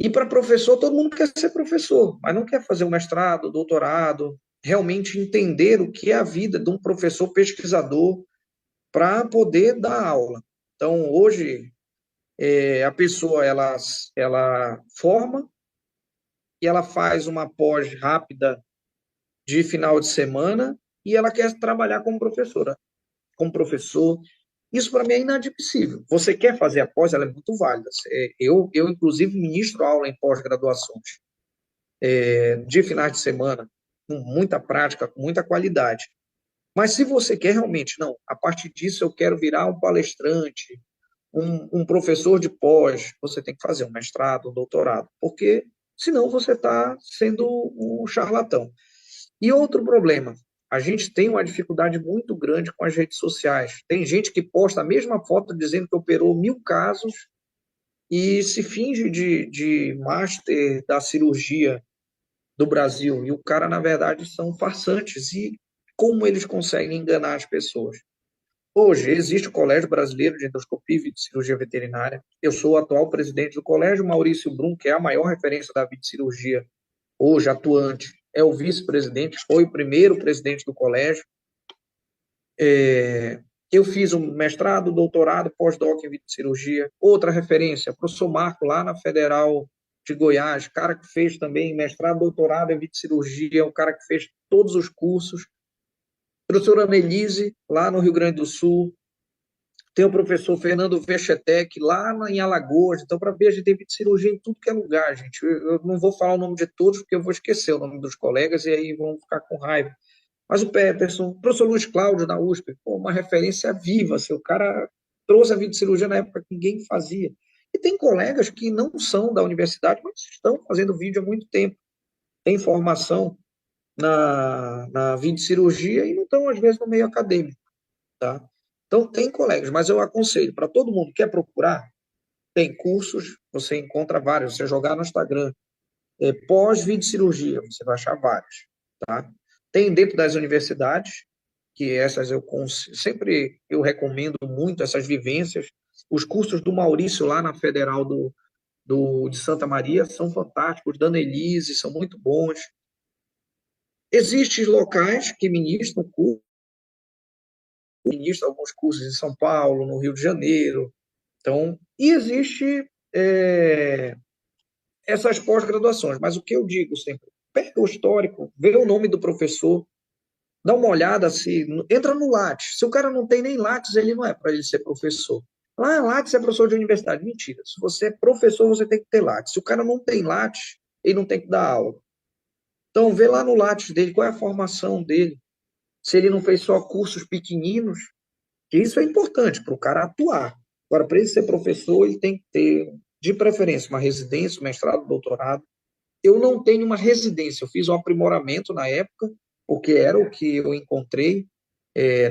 Speaker 2: E para professor, todo mundo quer ser professor, mas não quer fazer um mestrado, doutorado, realmente entender o que é a vida de um professor pesquisador para poder dar aula. Então, hoje, a pessoa ela forma e ela faz uma pós rápida de final de semana e ela quer trabalhar como professora, como professor. Isso para mim é inadmissível. Você quer fazer a pós, ela é muito válida. Eu inclusive, ministro aula em pós-graduações de finais de semana, com muita prática, com muita qualidade. Mas se você quer realmente, não, a partir disso eu quero virar um palestrante, um professor de pós, você tem que fazer um mestrado, um doutorado, porque senão você está sendo um charlatão. E outro problema, a gente tem uma dificuldade muito grande com as redes sociais. Tem gente que posta a mesma foto dizendo que operou 1000 casos e se finge de master da cirurgia do Brasil. E o cara, na verdade, são farsantes. E como eles conseguem enganar as pessoas? Hoje, existe o Colégio Brasileiro de Endoscopia e Cirurgia Veterinária. Eu sou o atual presidente do colégio. Maurício Brum, que é a maior referência da cirurgia hoje atuante, é o vice-presidente, foi o primeiro presidente do colégio. Eu fiz um mestrado, doutorado, pós-doc em cirurgia. Outra referência, professor Marco, lá na Federal de Goiás, cara que fez também mestrado, doutorado em cirurgia, o cara que fez todos os cursos. Professora Annelise, lá no Rio Grande do Sul. Tem o professor Fernando Vechetec, lá em Alagoas. Então, para ver, a gente tem cirurgia em tudo que é lugar, gente. Eu não vou falar o nome de todos, porque eu vou esquecer o nome dos colegas e aí vão ficar com raiva. Mas o Peterson, o professor Luiz Cláudio, da USP, pô, uma referência viva. Assim, o cara trouxe a videocirurgia na época que ninguém fazia. E tem colegas que não são da universidade, mas estão fazendo vídeo há muito tempo. Tem formação na videocirurgia e não estão, às vezes, no meio acadêmico. Tá? Então, tem colegas, mas eu aconselho para todo mundo que quer procurar, tem cursos, você encontra vários. Você jogar no Instagram, pós-videocirurgia, você vai achar vários. Tá? Tem dentro das universidades, que essas sempre eu recomendo muito essas vivências. Os cursos do Maurício lá na Federal de Santa Maria são fantásticos, da Annelise são muito bons. Existem locais que ministram cursos, ministram alguns cursos em São Paulo, no Rio de Janeiro. Então, e existe essas pós-graduações, mas o que eu digo sempre, pega o histórico, vê o nome do professor, Dá uma olhada se entra no Lattes. Se o cara não tem nem Lattes, ele não é para ele ser professor. Lá, Lattes é professor de universidade. Mentira. Se você é professor, você tem que ter Lattes. Se o cara não tem Lattes, ele não tem que dar aula. Então, vê lá no Lattes dele qual é a formação dele. Se ele não fez só cursos pequeninos, que isso é importante para o cara atuar. Agora, para ele ser professor, ele tem que ter, de preferência, uma residência, um mestrado, doutorado. Eu não tenho uma residência, eu fiz um aprimoramento na época, porque era o que eu encontrei.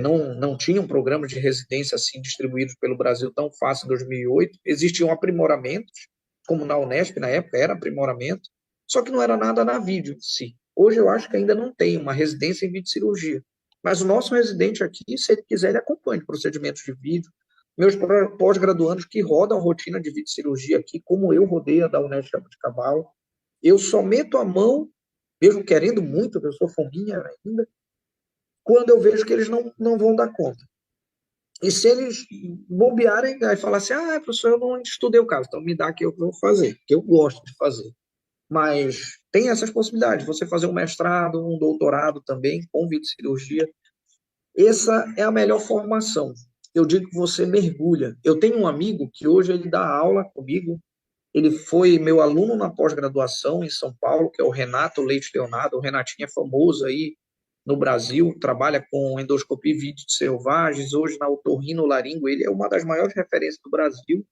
Speaker 2: Não tinha um programa de residência assim distribuído pelo Brasil tão fácil em 2008. Existiam aprimoramentos, como na Unesp na época era aprimoramento, só que não era nada na vídeo em si. Hoje eu acho que ainda não tem uma residência em videocirurgia. Mas o nosso residente aqui, se ele quiser, ele acompanha procedimentos de vídeo. Meus pós-graduandos que rodam rotina de videocirurgia aqui, como eu rodei a da Unesp de Cavalo, eu só meto a mão, mesmo querendo muito, eu sou fominha ainda, quando eu vejo que eles não vão dar conta. E se eles bobearem, aí falar assim, professor, eu não estudei o caso, então me dá que eu vou fazer, que eu gosto de fazer. Mas tem essas possibilidades, você fazer um mestrado, um doutorado também, com videocirurgia. Essa é a melhor formação. Eu digo que você mergulha. Eu tenho um amigo que hoje ele dá aula comigo, ele foi meu aluno na pós-graduação em São Paulo, que é o Renato Leite Leonardo. O Renatinho é famoso aí no Brasil, trabalha com endoscopia e vídeos selvagens, hoje na otorrinolaringo, ele é uma das maiores referências do Brasil.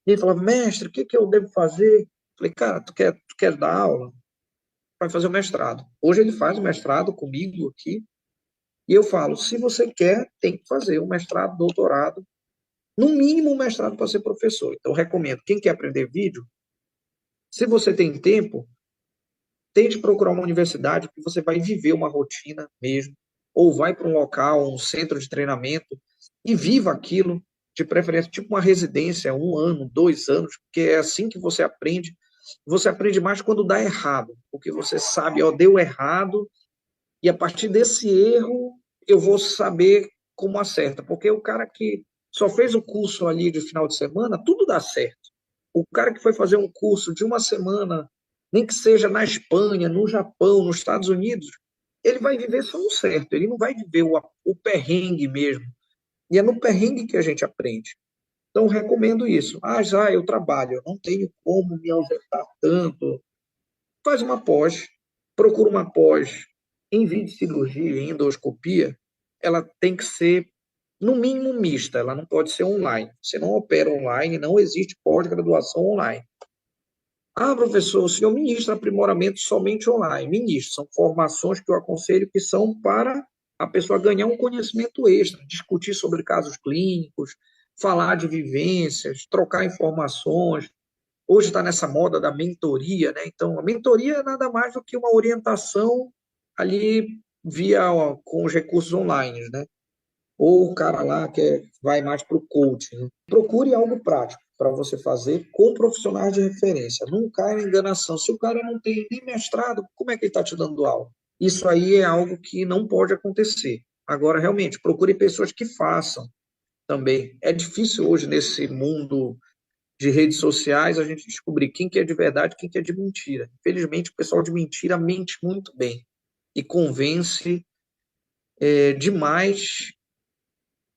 Speaker 2: E ele falava, mestre, o que eu devo fazer? Falei, cara, tu quer dar aula? Vai fazer o mestrado. Hoje ele faz o mestrado comigo aqui, e eu falo, se você quer, tem que fazer o mestrado, doutorado, no mínimo um mestrado para ser professor. Então, eu recomendo, quem quer aprender vídeo, se você tem tempo, tente procurar uma universidade que você vai viver uma rotina mesmo, ou vai para um local, um centro de treinamento, e viva aquilo, de preferência, tipo uma residência, 1 ano, 2 anos, porque é assim que você aprende. Você aprende mais quando dá errado, porque você sabe, ó, deu errado, e a partir desse erro eu vou saber como acerta, porque o cara que só fez o curso ali de final de semana, tudo dá certo. O cara que foi fazer um curso de uma semana, nem que seja na Espanha, no Japão, nos Estados Unidos, ele vai viver só o certo, ele não vai viver o perrengue mesmo. E é no perrengue que a gente aprende. Então, recomendo isso. Já eu trabalho, eu não tenho como me ausentar tanto. Faz uma pós, procura uma pós em videocirurgia, em endoscopia, ela tem que ser, no mínimo, mista, ela não pode ser online. Você não opera online, não existe pós-graduação online. Professor, o senhor ministra aprimoramento somente online. Ministro, são formações que eu aconselho que são para a pessoa ganhar um conhecimento extra, discutir sobre casos clínicos, falar de vivências, trocar informações. Hoje está nessa moda da mentoria, né? Então, a mentoria é nada mais do que uma orientação ali via com os recursos online, né? Ou o cara lá vai mais para o coaching, né? Procure algo prático para você fazer com profissionais de referência. Não caia na enganação. Se o cara não tem nem mestrado, como é que ele está te dando aula? Isso aí é algo que não pode acontecer. Agora, realmente, procure pessoas que façam também. É difícil hoje, nesse mundo de redes sociais, a gente descobrir quem que é de verdade e quem que é de mentira. Infelizmente, o pessoal de mentira mente muito bem e convence demais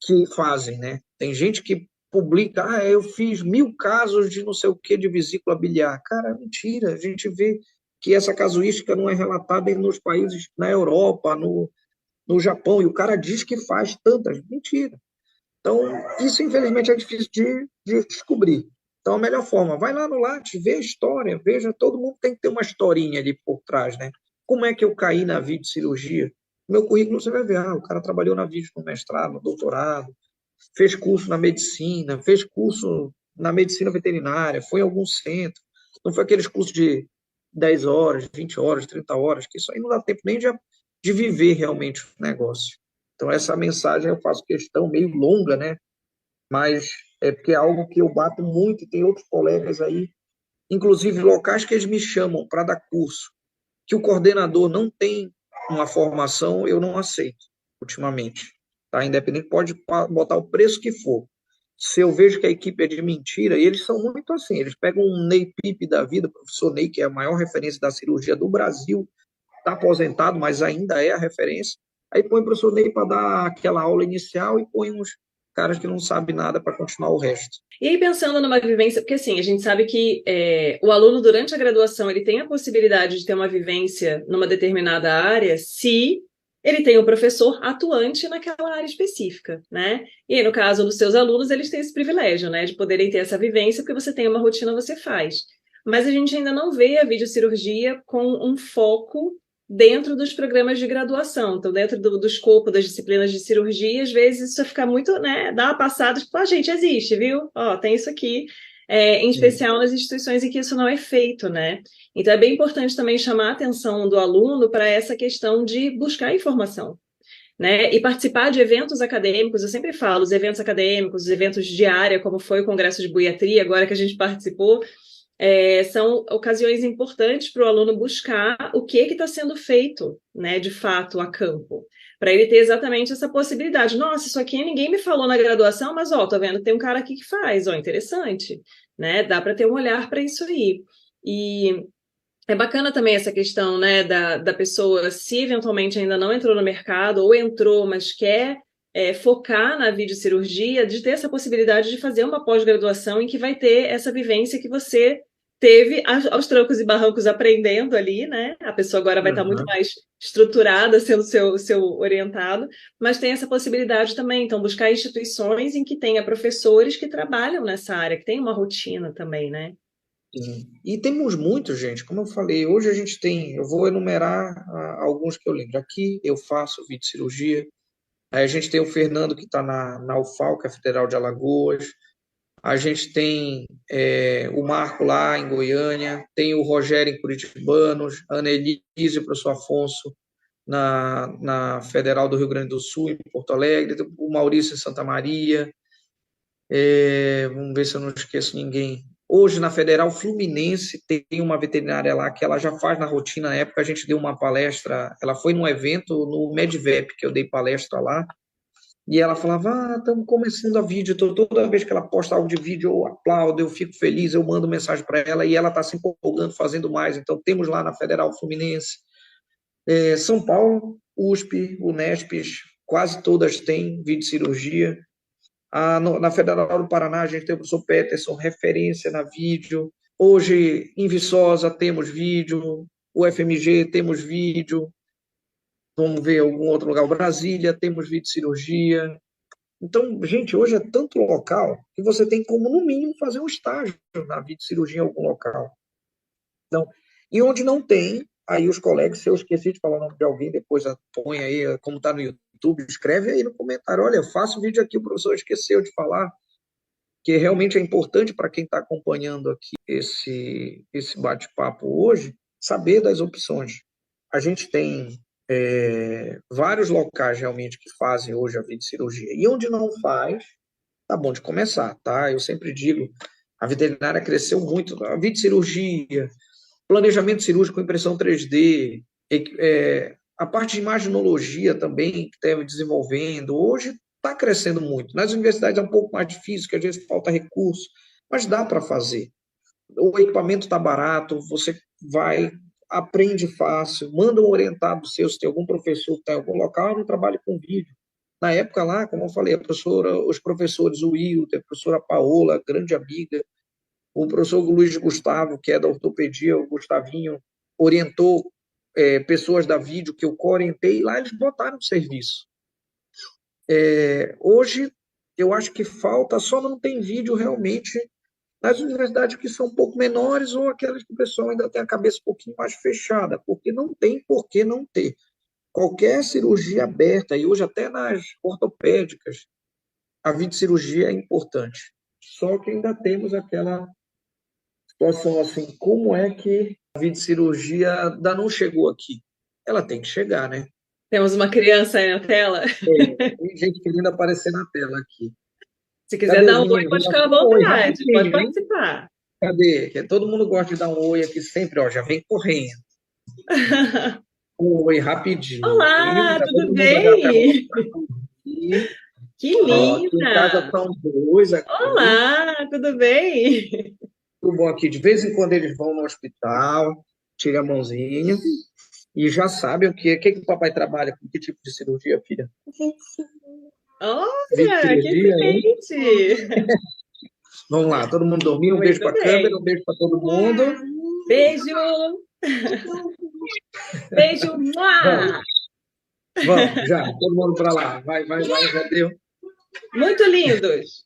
Speaker 2: que fazem, né? Tem gente que publica, eu fiz 1.000 casos de não sei o que de vesícula biliar. Cara, mentira. A gente vê que essa casuística não é relatada nos países, na Europa, no Japão, e o cara diz que faz tantas. Mentira. Então, isso infelizmente é difícil de descobrir. Então, a melhor forma, vai lá no Lattes, vê a história, veja, todo mundo tem que ter uma historinha ali por trás, né? Como é que eu caí na videocirurgia? No meu currículo você vai ver, o cara trabalhou na vídeo no mestrado, no doutorado, fez curso na medicina, fez curso na medicina veterinária, foi em algum centro. Não foi aqueles cursos de 10 horas, 20 horas, 30 horas, que isso aí não dá tempo nem de viver realmente o negócio. Então, essa mensagem eu faço questão, meio longa, né? Mas é porque é algo que eu bato muito e tem outros colegas aí, inclusive locais que eles me chamam para dar curso, que o coordenador não tem uma formação, eu não aceito, ultimamente. Tá? Independente, pode botar o preço que for. Se eu vejo que a equipe é de mentira, e eles são muito assim, eles pegam um Ney Pipe da vida, o professor Ney, que é a maior referência da cirurgia do Brasil, está aposentado, mas ainda é a referência. Aí põe o professor Ney para dar aquela aula inicial e põe uns caras que não sabem nada para continuar o resto.
Speaker 3: E aí, pensando numa vivência, porque assim, a gente sabe que o aluno, durante a graduação, ele tem a possibilidade de ter uma vivência numa determinada área se ele tem um professor atuante naquela área específica, né? E aí, no caso dos seus alunos, eles têm esse privilégio, né, de poderem ter essa vivência, porque você tem uma rotina, você faz. Mas a gente ainda não vê a videocirurgia com um foco dentro dos programas de graduação. Então, dentro do escopo das disciplinas de cirurgia, às vezes isso fica muito, né, dá uma passada, tipo, gente, existe, viu? Ó, tem isso aqui, em especial nas instituições em que isso não é feito, né? Então, é bem importante também chamar a atenção do aluno para essa questão de buscar informação, né? E participar de eventos acadêmicos, eu sempre falo, os eventos acadêmicos, os eventos de área, como foi o Congresso de Buiatria, agora que a gente participou, são ocasiões importantes para o aluno buscar o que está sendo feito, né, de fato, a campo, para ele ter exatamente essa possibilidade. Nossa, isso aqui ninguém me falou na graduação, mas, ó, tô vendo, tem um cara aqui que faz, ó, interessante, né, dá para ter um olhar para isso aí. E é bacana também essa questão, né, da pessoa, se eventualmente ainda não entrou no mercado, ou entrou, mas quer focar na videocirurgia, de ter essa possibilidade de fazer uma pós-graduação em que vai ter essa vivência que você teve aos trancos e barrancos aprendendo ali, né? A pessoa agora vai estar muito mais estruturada sendo seu orientado, mas tem essa possibilidade também, então, buscar instituições em que tenha professores que trabalham nessa área, que tem uma rotina também, né?
Speaker 2: Sim. E temos muitos, gente, como eu falei, hoje a gente tem, eu vou enumerar alguns que eu lembro. Aqui eu faço videocirurgia, aí a gente tem o Fernando que está na UFAL, que é a Federal de Alagoas, a gente tem o Marco lá em Goiânia, tem o Rogério em Curitibanos, a Annelise e o professor Afonso na Federal do Rio Grande do Sul, em Porto Alegre, o Maurício em Santa Maria, vamos ver se eu não esqueço ninguém. Hoje, na Federal Fluminense, tem uma veterinária lá que ela já faz na rotina. Na época, a gente deu uma palestra, ela foi num evento no MedVep, que eu dei palestra lá, e ela falava, estamos começando a vídeo, toda vez que ela posta algo de vídeo, eu aplaudo, eu fico feliz, eu mando mensagem para ela, e ela está se empolgando, fazendo mais. Então, temos lá na Federal Fluminense. São Paulo, USP, Unesp, quase todas têm videocirurgia. Na Federal do Paraná, a gente tem o professor Peterson, referência na vídeo. Hoje, em Viçosa, temos vídeo. O FMG, temos vídeo. Vamos ver algum outro lugar. Brasília, temos vídeo cirurgia. Então, gente, hoje é tanto local que você tem como, no mínimo, fazer um estágio na vídeo cirurgia em algum local. Então, e onde não tem, aí os colegas, se eu esqueci de falar o nome de alguém, depois põe aí, como está no YouTube, escreve aí no comentário, olha, eu faço vídeo aqui, o professor esqueceu de falar, que realmente é importante para quem está acompanhando aqui esse bate-papo hoje, saber das opções. A gente tem vários locais realmente que fazem hoje a videocirurgia, e onde não faz, tá bom de começar, tá? Eu sempre digo, a veterinária cresceu muito, a videocirurgia, planejamento cirúrgico com impressão 3D, a parte de imaginologia também que está desenvolvendo, hoje está crescendo muito. Nas universidades é um pouco mais difícil, porque às vezes falta recurso, mas dá para fazer. O equipamento está barato, você vai, aprende fácil, manda um orientado seu, se tem algum professor que está em algum local, não trabalhe com vídeo. Na época lá, como eu falei, os professores, o Wilton, a professora Paola, grande amiga, o professor Luiz Gustavo, que é da ortopedia, o Gustavinho, orientou pessoas da vídeo que eu orientei, e lá eles botaram o serviço. Hoje, eu acho que falta, só não tem vídeo realmente nas universidades que são um pouco menores ou aquelas que o pessoal ainda tem a cabeça um pouquinho mais fechada, porque não tem por que não ter. Qualquer cirurgia aberta, e hoje até nas ortopédicas, a videocirurgia é importante. Só que ainda temos aquela situação assim, como é que a videocirurgia ainda não chegou aqui? Ela tem que chegar, né?
Speaker 3: Temos uma criança aí na tela.
Speaker 2: Tem gente querendo aparecer na tela aqui.
Speaker 3: Se quiser
Speaker 2: Cadê
Speaker 3: dar
Speaker 2: os
Speaker 3: um oi,
Speaker 2: meninos?
Speaker 3: pode ficar à
Speaker 2: Um oi,
Speaker 3: vontade, pode
Speaker 2: rapidinho, hein?
Speaker 3: participar.
Speaker 2: Cadê? Que todo mundo gosta de dar um oi aqui sempre, ó, já vem correndo. Um oi, rapidinho.
Speaker 3: Olá,
Speaker 2: Todo
Speaker 3: tudo
Speaker 2: mundo já
Speaker 3: bem?
Speaker 2: aqui.
Speaker 3: Que
Speaker 2: Ó, aqui em casa
Speaker 3: linda!
Speaker 2: estão dois aqui.
Speaker 3: Olá, tudo bem?
Speaker 2: Tudo bom aqui. De vez em quando eles vão no hospital, tira a mãozinha. E já sabe o que o papai trabalha, com que tipo de cirurgia, filha? Vídeo
Speaker 3: Olha, que
Speaker 2: cirurgia, hein?
Speaker 3: excelente!
Speaker 2: Vamos lá, todo mundo dormiu, um beijo
Speaker 3: Muito
Speaker 2: para a câmera, um
Speaker 3: bem.
Speaker 2: beijo para todo mundo.
Speaker 3: Beijo! Beijo!
Speaker 2: Vamos,
Speaker 3: Mua!
Speaker 2: vamos, já, todo mundo para lá. Vai, vai, vai, já deu.
Speaker 3: Muito lindos!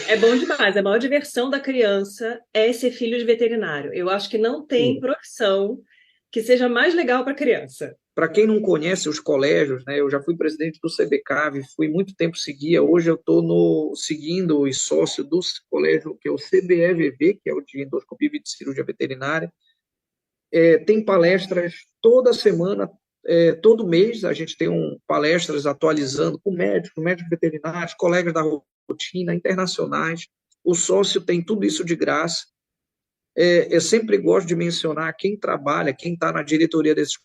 Speaker 3: É bom demais. A maior diversão da criança é ser filho de veterinário. Eu acho que não tem profissão que seja mais legal para a criança.
Speaker 2: Para quem não conhece os colégios, né, eu já fui presidente do CBCAV, fui muito tempo seguia, hoje eu estou seguindo e sócio do colégio, que é o CBEVV, que é o de endoscopia e cirurgia veterinária. Tem palestras toda semana, todo mês a gente tem palestras atualizando com médicos veterinários, colegas da rotina, internacionais. O sócio tem tudo isso de graça. Eu sempre gosto de mencionar quem trabalha, quem está na diretoria desses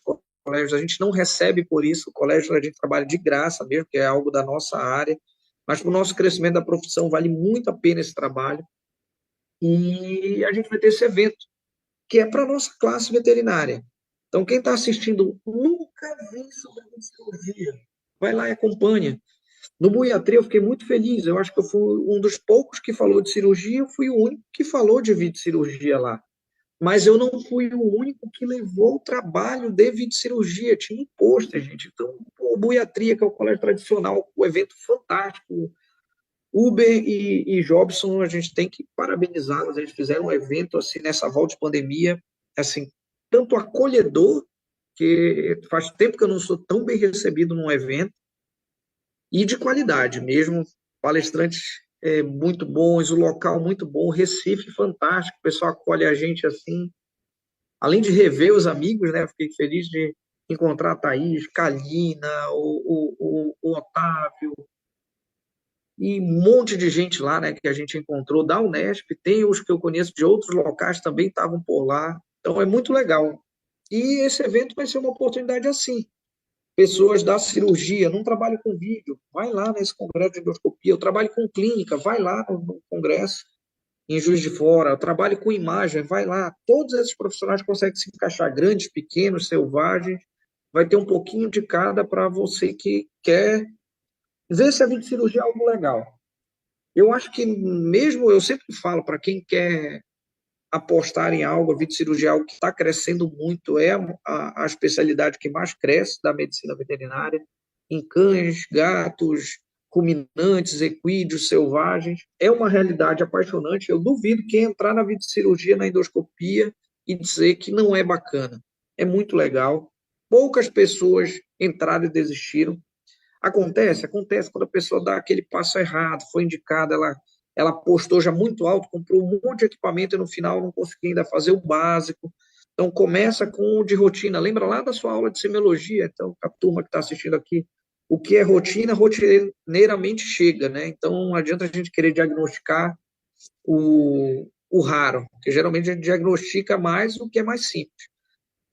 Speaker 2: colégios. A gente não recebe por isso, o colégio a gente trabalha de graça mesmo, que é algo da nossa área, mas para o nosso crescimento da profissão vale muito a pena esse trabalho. E a gente vai ter esse evento, que é para a nossa classe veterinária. Então, quem está assistindo nunca viu sobre cirurgia, vai lá e acompanha. No Buiatri eu fiquei muito feliz, eu acho que eu fui um dos poucos que falou de cirurgia, eu fui o único que falou de videocirurgia lá. Mas eu não fui o único que levou o trabalho de videocirurgia, tinha um pôster, gente. Então, o Buiatria, que é o colégio tradicional, o evento fantástico. Uber e Jobson, a gente tem que parabenizá-los, eles fizeram um evento assim nessa volta de pandemia, assim, tanto acolhedor, que faz tempo que eu não sou tão bem recebido num evento, e de qualidade mesmo, palestrantes muito bons, o local muito bom, Recife fantástico, o pessoal acolhe a gente assim, além de rever os amigos, né? Fiquei feliz de encontrar a Thaís, Kalina, o Otávio, e um monte de gente lá, né? Que a gente encontrou da Unesp, tem os que eu conheço de outros locais também estavam por lá. Então é muito legal. E esse evento vai ser uma oportunidade assim. Pessoas da cirurgia, não trabalho com vídeo, vai lá nesse congresso de endoscopia. Eu trabalho com clínica, vai lá no congresso em Juiz de Fora, eu trabalho com imagem, vai lá. Todos esses profissionais conseguem se encaixar, grandes, pequenos, selvagens. Vai ter um pouquinho de cada para você que quer ver se a videocirurgia é algo legal. Eu acho que mesmo, eu sempre falo para quem quer apostar em algo, a videocirurgia é algo que está crescendo muito, é a especialidade que mais cresce da medicina veterinária, em cães, gatos, ruminantes, equídeos, selvagens. É uma realidade apaixonante. Eu duvido quem entrar na videocirurgia, na endoscopia, e dizer que não é bacana. É muito legal. Poucas pessoas entraram e desistiram. Acontece quando a pessoa dá aquele passo errado, foi indicada, ela postou já muito alto, comprou um monte de equipamento e no final não conseguiu ainda fazer o básico. Então começa com o de rotina. Lembra lá da sua aula de semiologia? Então, a turma que está assistindo aqui, o que é rotina, rotineiramente chega, né? Então não adianta a gente querer diagnosticar o raro, porque geralmente a gente diagnostica mais o que é mais simples.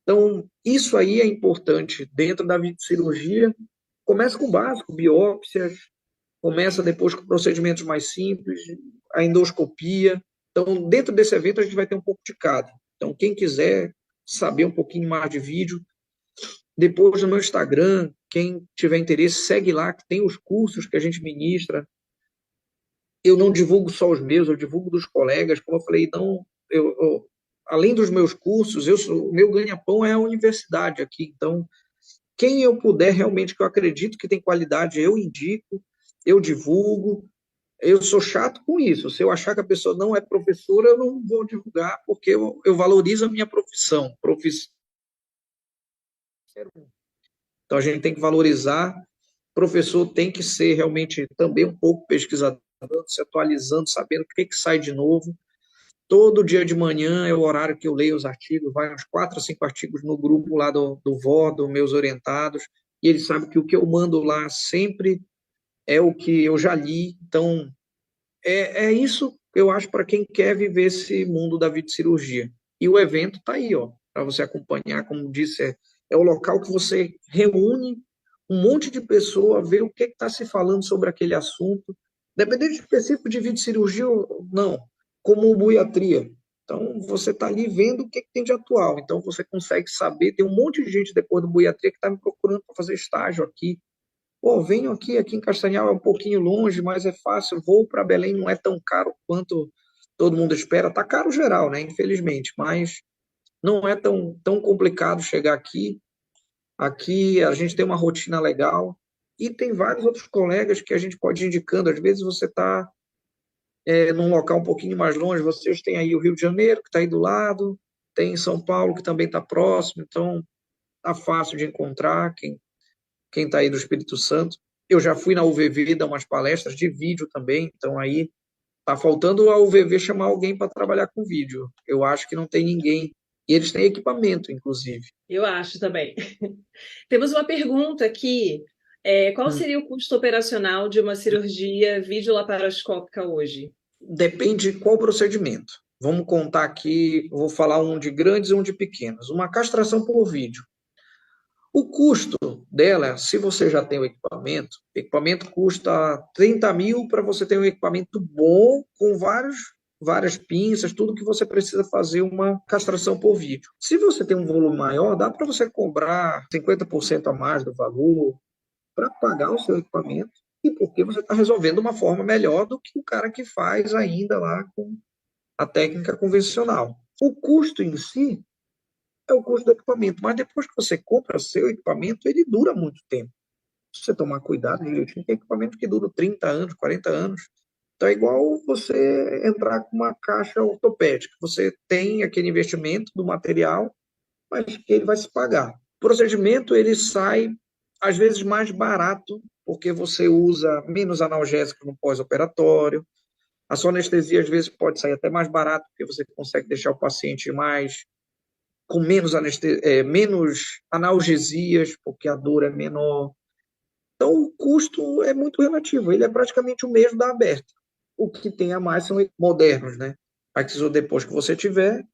Speaker 2: Então, isso aí é importante dentro da cirurgia. Começa com o básico, biópsias, começa depois com procedimentos mais simples, a endoscopia. Então, dentro desse evento, a gente vai ter um pouco de cada. Então, quem quiser saber um pouquinho mais de vídeo, depois no meu Instagram, quem tiver interesse, segue lá, que tem os cursos que a gente ministra. Eu não divulgo só os meus, eu divulgo dos colegas. Como eu falei, não, além dos meus cursos, o meu ganha-pão é a universidade aqui. Então, quem eu puder realmente, que eu acredito que tem qualidade, eu indico, eu divulgo. Eu sou chato com isso. Se eu achar que a pessoa não é professora, eu não vou divulgar, porque eu valorizo a minha profissão. Então, a gente tem que valorizar. O professor tem que ser realmente também um pouco pesquisador, se atualizando, sabendo o que sai de novo. Todo dia de manhã é o horário que eu leio os artigos, vai uns 4 ou 5 artigos no grupo lá do VOR, dos meus orientados, e eles sabem que o que eu mando lá sempre é o que eu já li. Então, é isso que eu acho para quem quer viver esse mundo da videocirurgia. E o evento está aí, ó, para você acompanhar, como disse, é o local que você reúne um monte de pessoa, vê o que está se falando sobre aquele assunto, dependendo de específico de videocirurgia ou não, como o buiatria. Então, você está ali vendo o que tem de atual. Então, você consegue saber. Tem um monte de gente depois do Buiatria que está me procurando para fazer estágio aqui. Pô, venho aqui em Castanhal é um pouquinho longe, mas é fácil. Vou para Belém, não é tão caro quanto todo mundo espera. Está caro geral, né? Infelizmente, mas não é tão complicado chegar aqui. Aqui a gente tem uma rotina legal e tem vários outros colegas que a gente pode ir indicando. Às vezes você está num local um pouquinho mais longe, vocês têm aí o Rio de Janeiro, que está aí do lado, tem São Paulo, que também está próximo, então está fácil de encontrar quem está aí do Espírito Santo. Eu já fui na UVV dar umas palestras de vídeo também, então aí está faltando a UVV chamar alguém para trabalhar com vídeo. Eu acho que não tem ninguém. E eles têm equipamento, inclusive.
Speaker 3: Eu acho também. Temos uma pergunta aqui. Qual seria o custo operacional de uma cirurgia videolaparoscópica hoje?
Speaker 2: Depende de qual procedimento. Vamos contar aqui, vou falar um de grandes e um de pequenos. Uma castração por vídeo. O custo dela, se você já tem o equipamento custa 30 mil para você ter um equipamento bom, com várias pinças, tudo que você precisa fazer uma castração por vídeo. Se você tem um volume maior, dá para você cobrar 50% a mais do valor para pagar o seu equipamento e porque você está resolvendo de uma forma melhor do que o cara que faz ainda lá com a técnica convencional. O custo em si é o custo do equipamento, mas depois que você compra seu equipamento, ele dura muito tempo. Se você tomar cuidado direitinho, tem equipamento que dura 30 anos, 40 anos. Então é igual você entrar com uma caixa ortopédica. Você tem aquele investimento do material, mas que ele vai se pagar. O procedimento ele sai, às vezes, mais barato, porque você usa menos analgésico no pós-operatório. A sua anestesia, às vezes, pode sair até mais barato, porque você consegue deixar o paciente com menos analgesias, porque a dor é menor. Então, o custo é muito relativo, ele é praticamente o mesmo da aberta. O que tem a mais são modernos, né? Antes ou depois que você tiver,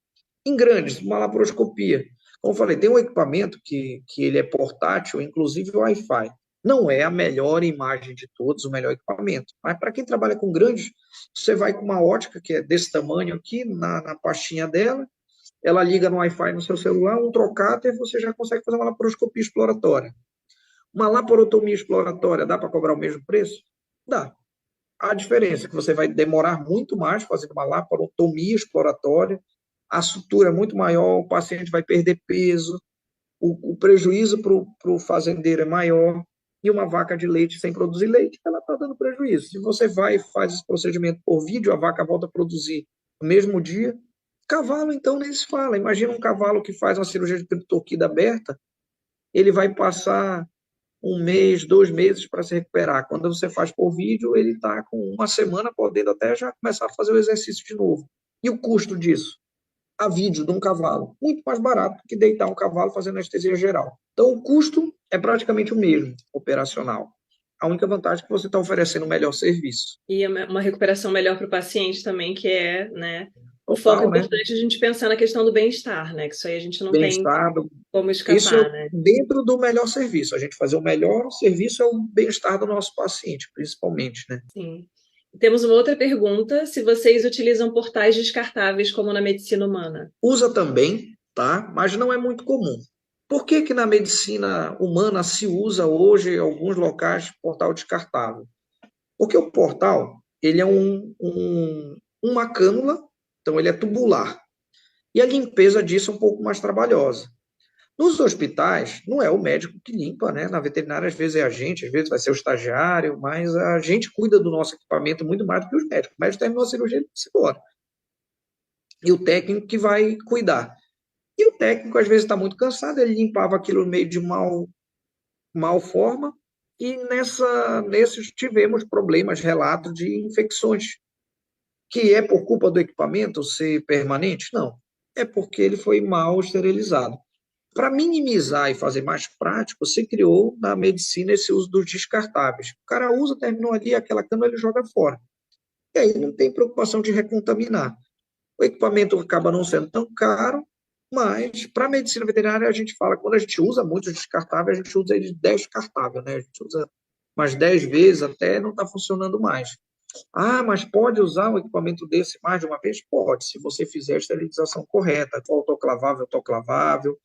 Speaker 2: em grandes, uma laparoscopia. Como eu falei, tem um equipamento que ele é portátil, inclusive o Wi-Fi. Não é a melhor imagem de todos, o melhor equipamento. Mas para quem trabalha com grandes, você vai com uma ótica que é desse tamanho aqui, na pastinha dela, ela liga no Wi-Fi no seu celular, um trocáter, você já consegue fazer uma laparoscopia exploratória. Uma laporotomia exploratória, dá para cobrar o mesmo preço? Dá. A diferença é que você vai demorar muito mais fazendo uma laporotomia exploratória, a sutura é muito maior, o paciente vai perder peso, o prejuízo para o fazendeiro é maior, e uma vaca de leite sem produzir leite, ela está dando prejuízo. Se você vai e faz esse procedimento por vídeo, a vaca volta a produzir no mesmo dia. Cavalo, então, nem se fala. Imagina um cavalo que faz uma cirurgia de criptorquida aberta, ele vai passar 1 mês, 2 meses para se recuperar. Quando você faz por vídeo, ele está com uma semana, podendo até já começar a fazer o exercício de novo. E o custo disso? A vídeo de um cavalo, muito mais barato que deitar um cavalo fazendo anestesia geral. Então, o custo é praticamente o mesmo, operacional. A única vantagem é que você está oferecendo um melhor serviço.
Speaker 3: E uma recuperação melhor para o paciente também, que é, né? O
Speaker 2: Total,
Speaker 3: foco é
Speaker 2: né?
Speaker 3: importante a gente pensar na questão do bem-estar, né? Que isso aí a gente não tem
Speaker 2: Bem-estar,
Speaker 3: como
Speaker 2: isso
Speaker 3: escapar, né?
Speaker 2: dentro do melhor serviço. A gente fazer o melhor serviço é o bem-estar do nosso paciente, principalmente, né?
Speaker 3: Sim. Temos uma outra pergunta: se vocês utilizam portais descartáveis como na medicina humana?
Speaker 2: Usa também, tá? Mas não é muito comum. Por que que na medicina humana se usa hoje em alguns locais portal descartável? Porque o portal, ele é uma cânula, então ele é tubular. E a limpeza disso é um pouco mais trabalhosa. Nos hospitais, não é o médico que limpa, né? Na veterinária, às vezes é a gente, às vezes vai ser o estagiário, mas a gente cuida do nosso equipamento muito mais do que os médicos. O médico terminou a cirurgia, ele vai embora. E o técnico que vai cuidar. E o técnico, às vezes, está muito cansado, ele limpava aquilo no meio de mal forma, e nesses tivemos problemas, relatos de infecções, que é por culpa do equipamento ser permanente? Não. É porque ele foi mal esterilizado. Para minimizar e fazer mais prático, se criou na medicina esse uso dos descartáveis. O cara usa, terminou ali aquela cama, ele joga fora. E aí não tem preocupação de recontaminar. O equipamento acaba não sendo tão caro, mas para a medicina veterinária a gente fala, quando a gente usa muito descartável, a gente usa ele descartável, né? A gente usa umas 10 vezes até não está funcionando mais. Ah, mas pode usar um equipamento desse mais de uma vez? Pode, se você fizer a esterilização correta, autoclavável, autoclavável.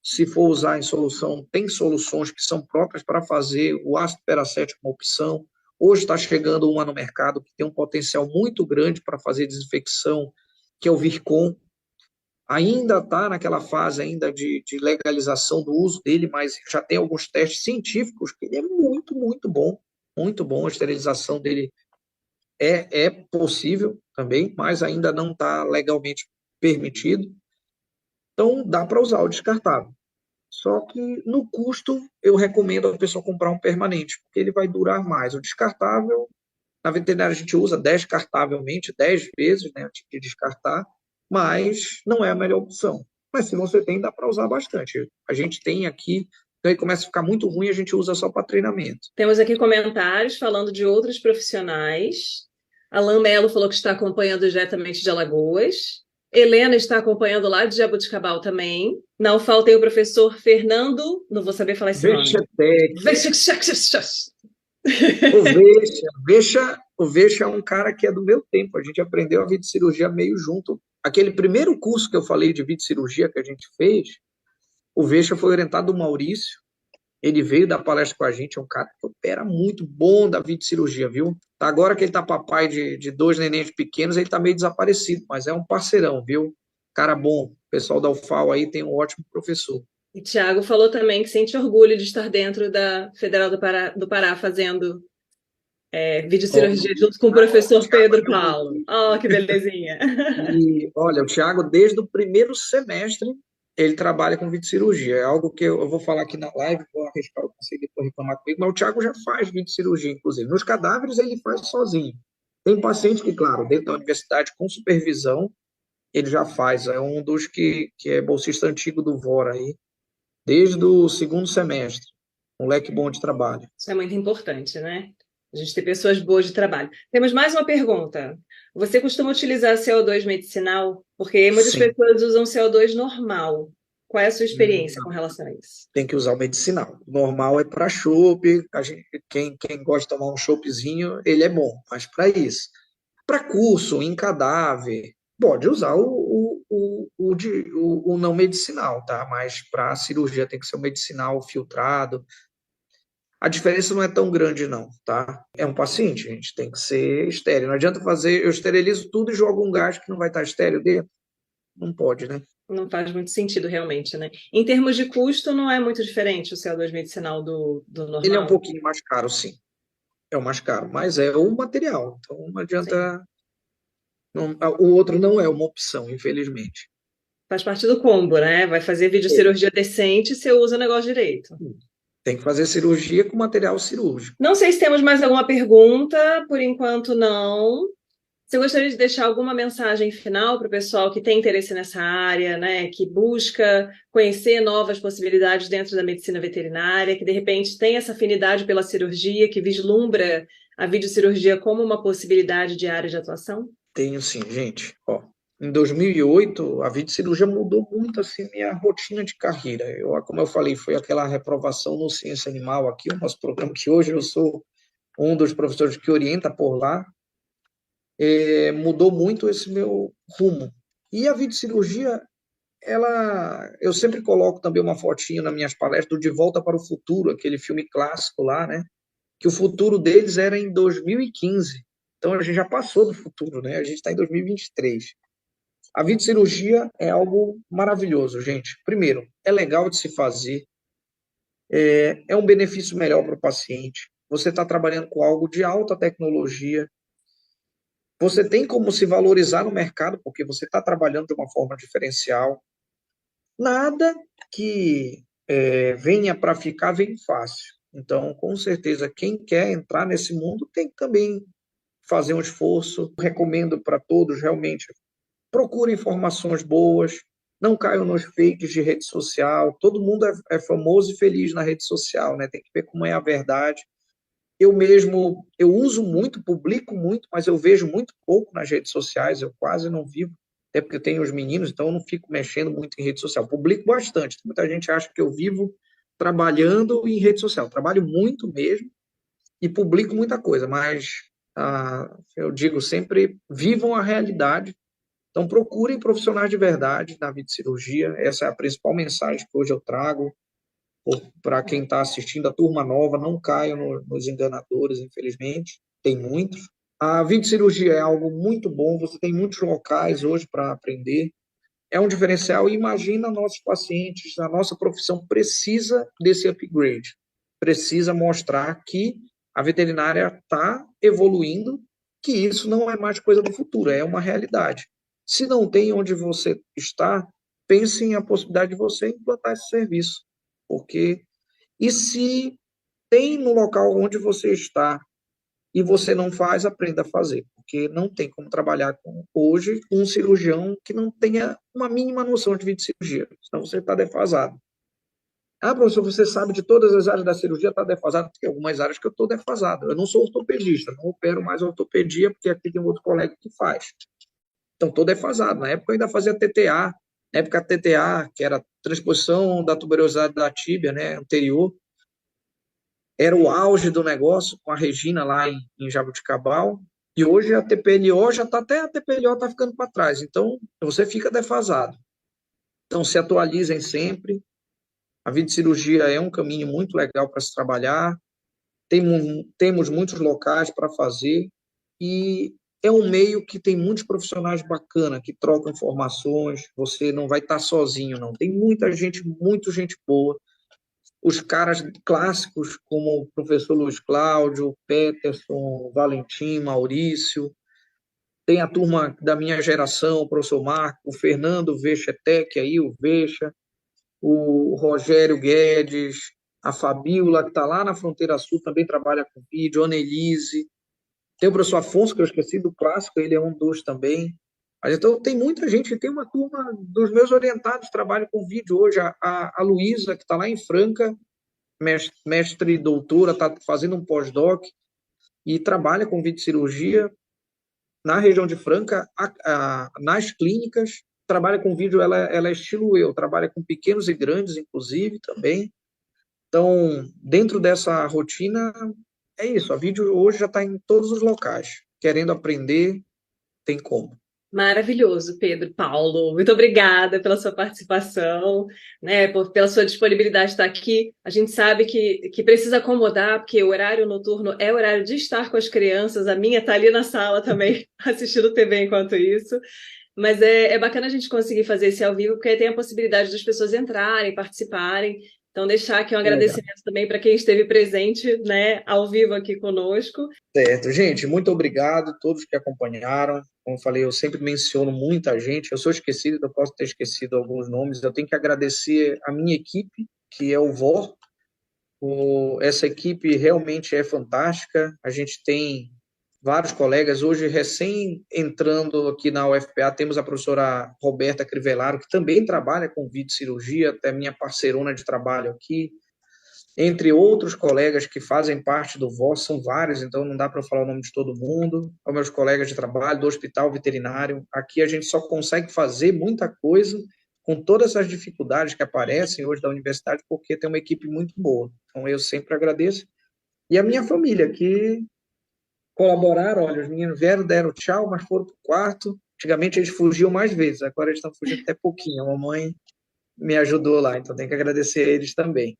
Speaker 2: Se for usar em solução, tem soluções que são próprias para fazer o ácido peracético uma opção. Hoje está chegando uma no mercado que tem um potencial muito grande para fazer desinfecção, que é o Virkon. Ainda está naquela fase ainda de legalização do uso dele, mas já tem alguns testes científicos que ele é muito, muito bom. Muito bom, a esterilização dele é possível também, mas ainda não está legalmente permitido. Então, dá para usar o descartável. Só que no custo, eu recomendo a pessoa comprar um permanente, porque ele vai durar mais. O descartável, na veterinária a gente usa descartavelmente 10 vezes, né, antes de descartar, mas não é a melhor opção. Mas se você tem, dá para usar bastante. A gente tem aqui, então aí começa a ficar muito ruim, a gente usa só para treinamento.
Speaker 3: Temos aqui comentários falando de outros profissionais. Alain Melo falou que está acompanhando diretamente de Alagoas. Helena está acompanhando lá de Jaboticabal também. Não falta aí o professor Fernando, não vou saber falar esse nome.
Speaker 2: O Vexa é um cara que é do meu tempo. A gente aprendeu a videocirurgia meio junto. Aquele primeiro curso que eu falei de videocirurgia que a gente fez, o Vexa foi orientado do Maurício. Ele veio dar palestra com a gente, é um cara que opera muito bom da videocirurgia, viu? Agora que ele tá papai de dois nenéns pequenos, ele tá meio desaparecido, mas é um parceirão, viu? Cara bom. O pessoal da UFAL aí tem um ótimo professor.
Speaker 3: E Tiago falou também que sente orgulho de estar dentro da Federal do Pará fazendo videocirurgia junto com o professor Pedro Paulo. Oh, que belezinha!
Speaker 2: E, olha, o Tiago, desde o primeiro semestre, ele trabalha com videocirurgia. É algo que eu vou falar aqui na live, vou arriscar o conselho depois reclamar comigo, mas o Tiago já faz videocirurgia, inclusive. Nos cadáveres, ele faz sozinho. Tem paciente que, claro, dentro da universidade, com supervisão, ele já faz. É um dos que é bolsista antigo do VOR aí, desde o segundo semestre. Um leque bom de trabalho.
Speaker 3: Isso é muito importante, né? A gente ter pessoas boas de trabalho. Temos mais uma pergunta. Você costuma utilizar CO2 medicinal? Porque muitas
Speaker 2: Sim.
Speaker 3: pessoas usam CO2 normal. Qual é a sua experiência com relação a isso?
Speaker 2: Tem que usar o medicinal. O normal é para chopp. Quem gosta de tomar um choppzinho, ele é bom, mas para isso. Para curso, em cadáver, pode usar o não medicinal, tá? Mas para cirurgia tem que ser o medicinal filtrado. A diferença não é tão grande, não, tá? É um paciente, gente, tem que ser estéril. Não adianta fazer, eu esterilizo tudo e jogo um gás que não vai estar estéril dentro. Não pode, né?
Speaker 3: Não faz muito sentido, realmente, né? Em termos de custo, não é muito diferente o CO2 medicinal do normal?
Speaker 2: Ele é um pouquinho mais caro, sim. É o mais caro, mas é o material. Então não adianta. Não, o outro não é uma opção, infelizmente.
Speaker 3: Faz parte do combo, né? Vai fazer videocirurgia decente, você usa o negócio direito.
Speaker 2: Tem que fazer cirurgia com material cirúrgico.
Speaker 3: Não sei se temos mais alguma pergunta, por enquanto não. Você gostaria de deixar alguma mensagem final para o pessoal que tem interesse nessa área, né, que busca conhecer novas possibilidades dentro da medicina veterinária, que de repente tem essa afinidade pela cirurgia, que vislumbra a videocirurgia como uma possibilidade de área de atuação?
Speaker 2: Tenho sim, gente. Ó, em 2008, a videocirurgia mudou muito assim minha rotina de carreira. Como eu falei, foi aquela reprovação no Ciência Animal aqui, o nosso programa, que hoje eu sou um dos professores que orienta por lá. Mudou muito esse meu rumo. E a videocirurgia, eu sempre coloco também uma fotinha nas minhas palestras do De Volta para o Futuro, aquele filme clássico lá, né? Que o futuro deles era em 2015. Então a gente já passou do futuro, né? A gente está em 2023. A videocirurgia é algo maravilhoso, gente. Primeiro, é legal de se fazer, é um benefício melhor para o paciente. Você está trabalhando com algo de alta tecnologia. Você tem como se valorizar no mercado, porque você está trabalhando de uma forma diferencial. Nada que venha para ficar vem fácil. Então, com certeza, quem quer entrar nesse mundo tem que também fazer um esforço. Recomendo para todos, realmente, procure informações boas, não caiam nos fakes de rede social. Todo mundo é famoso e feliz na rede social, né? Tem que ver como é a verdade. Eu mesmo, eu uso muito, publico muito, mas eu vejo muito pouco nas redes sociais, eu quase não vivo, até porque eu tenho os meninos, então eu não fico mexendo muito em rede social. Publico bastante, muita gente acha que eu vivo trabalhando em rede social. Trabalho muito mesmo e publico muita coisa, mas Eu digo sempre, vivam a realidade. Então, procurem profissionais de verdade na videocirurgia. Essa é a principal mensagem que hoje eu trago para quem está assistindo, a turma nova, não caiam nos enganadores, infelizmente, tem muitos. A videocirurgia é algo muito bom, você tem muitos locais hoje para aprender, é um diferencial, e imagina nossos pacientes, a nossa profissão precisa desse upgrade, precisa mostrar que a veterinária está evoluindo, que isso não é mais coisa do futuro, é uma realidade. Se não tem onde você está, pense em a possibilidade de você implantar esse serviço, porque e se tem no local onde você está e você não faz, aprenda a fazer, porque não tem como trabalhar hoje com um cirurgião que não tenha uma mínima noção de videocirurgia, senão você está defasado. Professor, você sabe de todas as áreas da cirurgia, está defasado, porque tem algumas áreas que eu estou defasado. Eu não sou ortopedista, não opero mais ortopedia, porque aqui tem um outro colega que faz. Então, estou defasado. Na época eu ainda fazia TTA, na época a TTA, que era a transposição da tuberosidade da tíbia, né, anterior, era o auge do negócio, com a Regina lá em Jaboticabal, e hoje a TPLO já está, até a TPLO está ficando para trás, então você fica defasado. Então se atualizem sempre, a videocirurgia é um caminho muito legal para se trabalhar, temos muitos locais para fazer, e é um meio que tem muitos profissionais bacanas, que trocam informações, você não vai estar sozinho, não, tem muita gente boa, os caras clássicos, como o professor Luiz Cláudio, Peterson, Valentim, Maurício, tem a turma da minha geração, o professor Marco, o Fernando Vechetec, aí, o Vecha, o Rogério Guedes, a Fabíola, que está lá na Fronteira Sul, também trabalha com vídeo, a Annelise, tem o professor Afonso, que eu esqueci do clássico, ele é um dos também. Mas então tem muita gente, tem uma turma dos meus orientados que trabalham com vídeo hoje, a Luísa, que está lá em Franca, mestre e doutora, está fazendo um pós-doc e trabalha com videocirurgia na região de Franca, nas clínicas, trabalha com vídeo, ela é estilo eu, trabalha com pequenos e grandes, inclusive, também. Então, dentro dessa rotina, é isso, a vídeo hoje já está em todos os locais. Querendo aprender, tem como.
Speaker 3: Maravilhoso, Pedro Paulo. Muito obrigada pela sua participação, né, pela sua disponibilidade de estar aqui. A gente sabe que precisa acomodar, porque o horário noturno é o horário de estar com as crianças. A minha está ali na sala também, assistindo TV enquanto isso. Mas é bacana a gente conseguir fazer esse ao vivo, porque aí tem a possibilidade das pessoas entrarem, participarem. Então, deixar aqui um agradecimento também para quem esteve presente, né, ao vivo aqui conosco.
Speaker 2: Certo, gente, muito obrigado a todos que acompanharam. Como eu falei, eu sempre menciono muita gente, eu sou esquecido, eu posso ter esquecido alguns nomes, eu tenho que agradecer a minha equipe, que é o VOR. Essa equipe realmente é fantástica, a gente tem vários colegas, hoje recém entrando aqui na UFPA, temos a professora Roberta Crivellaro, que também trabalha com videocirurgia, até minha parceirona de trabalho aqui, entre outros colegas que fazem parte do VOS, são vários, então não dá para eu falar o nome de todo mundo, são meus colegas de trabalho do hospital veterinário, aqui a gente só consegue fazer muita coisa com todas essas dificuldades que aparecem hoje da universidade, porque tem uma equipe muito boa, então eu sempre agradeço, e a minha família, que colaboraram, olha, os meninos vieram, deram tchau, mas foram para o quarto. Antigamente eles fugiam mais vezes, agora eles estão fugindo até pouquinho. A mamãe me ajudou lá, então tenho que agradecer a eles também.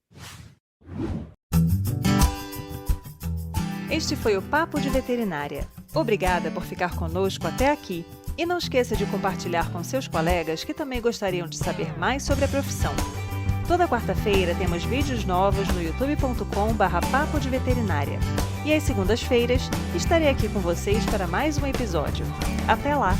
Speaker 1: Este foi o Papo de Veterinária. Obrigada por ficar conosco até aqui. E não esqueça de compartilhar com seus colegas que também gostariam de saber mais sobre a profissão. Toda quarta-feira temos vídeos novos no youtube.com/Papo de Veterinária. E às segundas-feiras estarei aqui com vocês para mais um episódio. Até lá!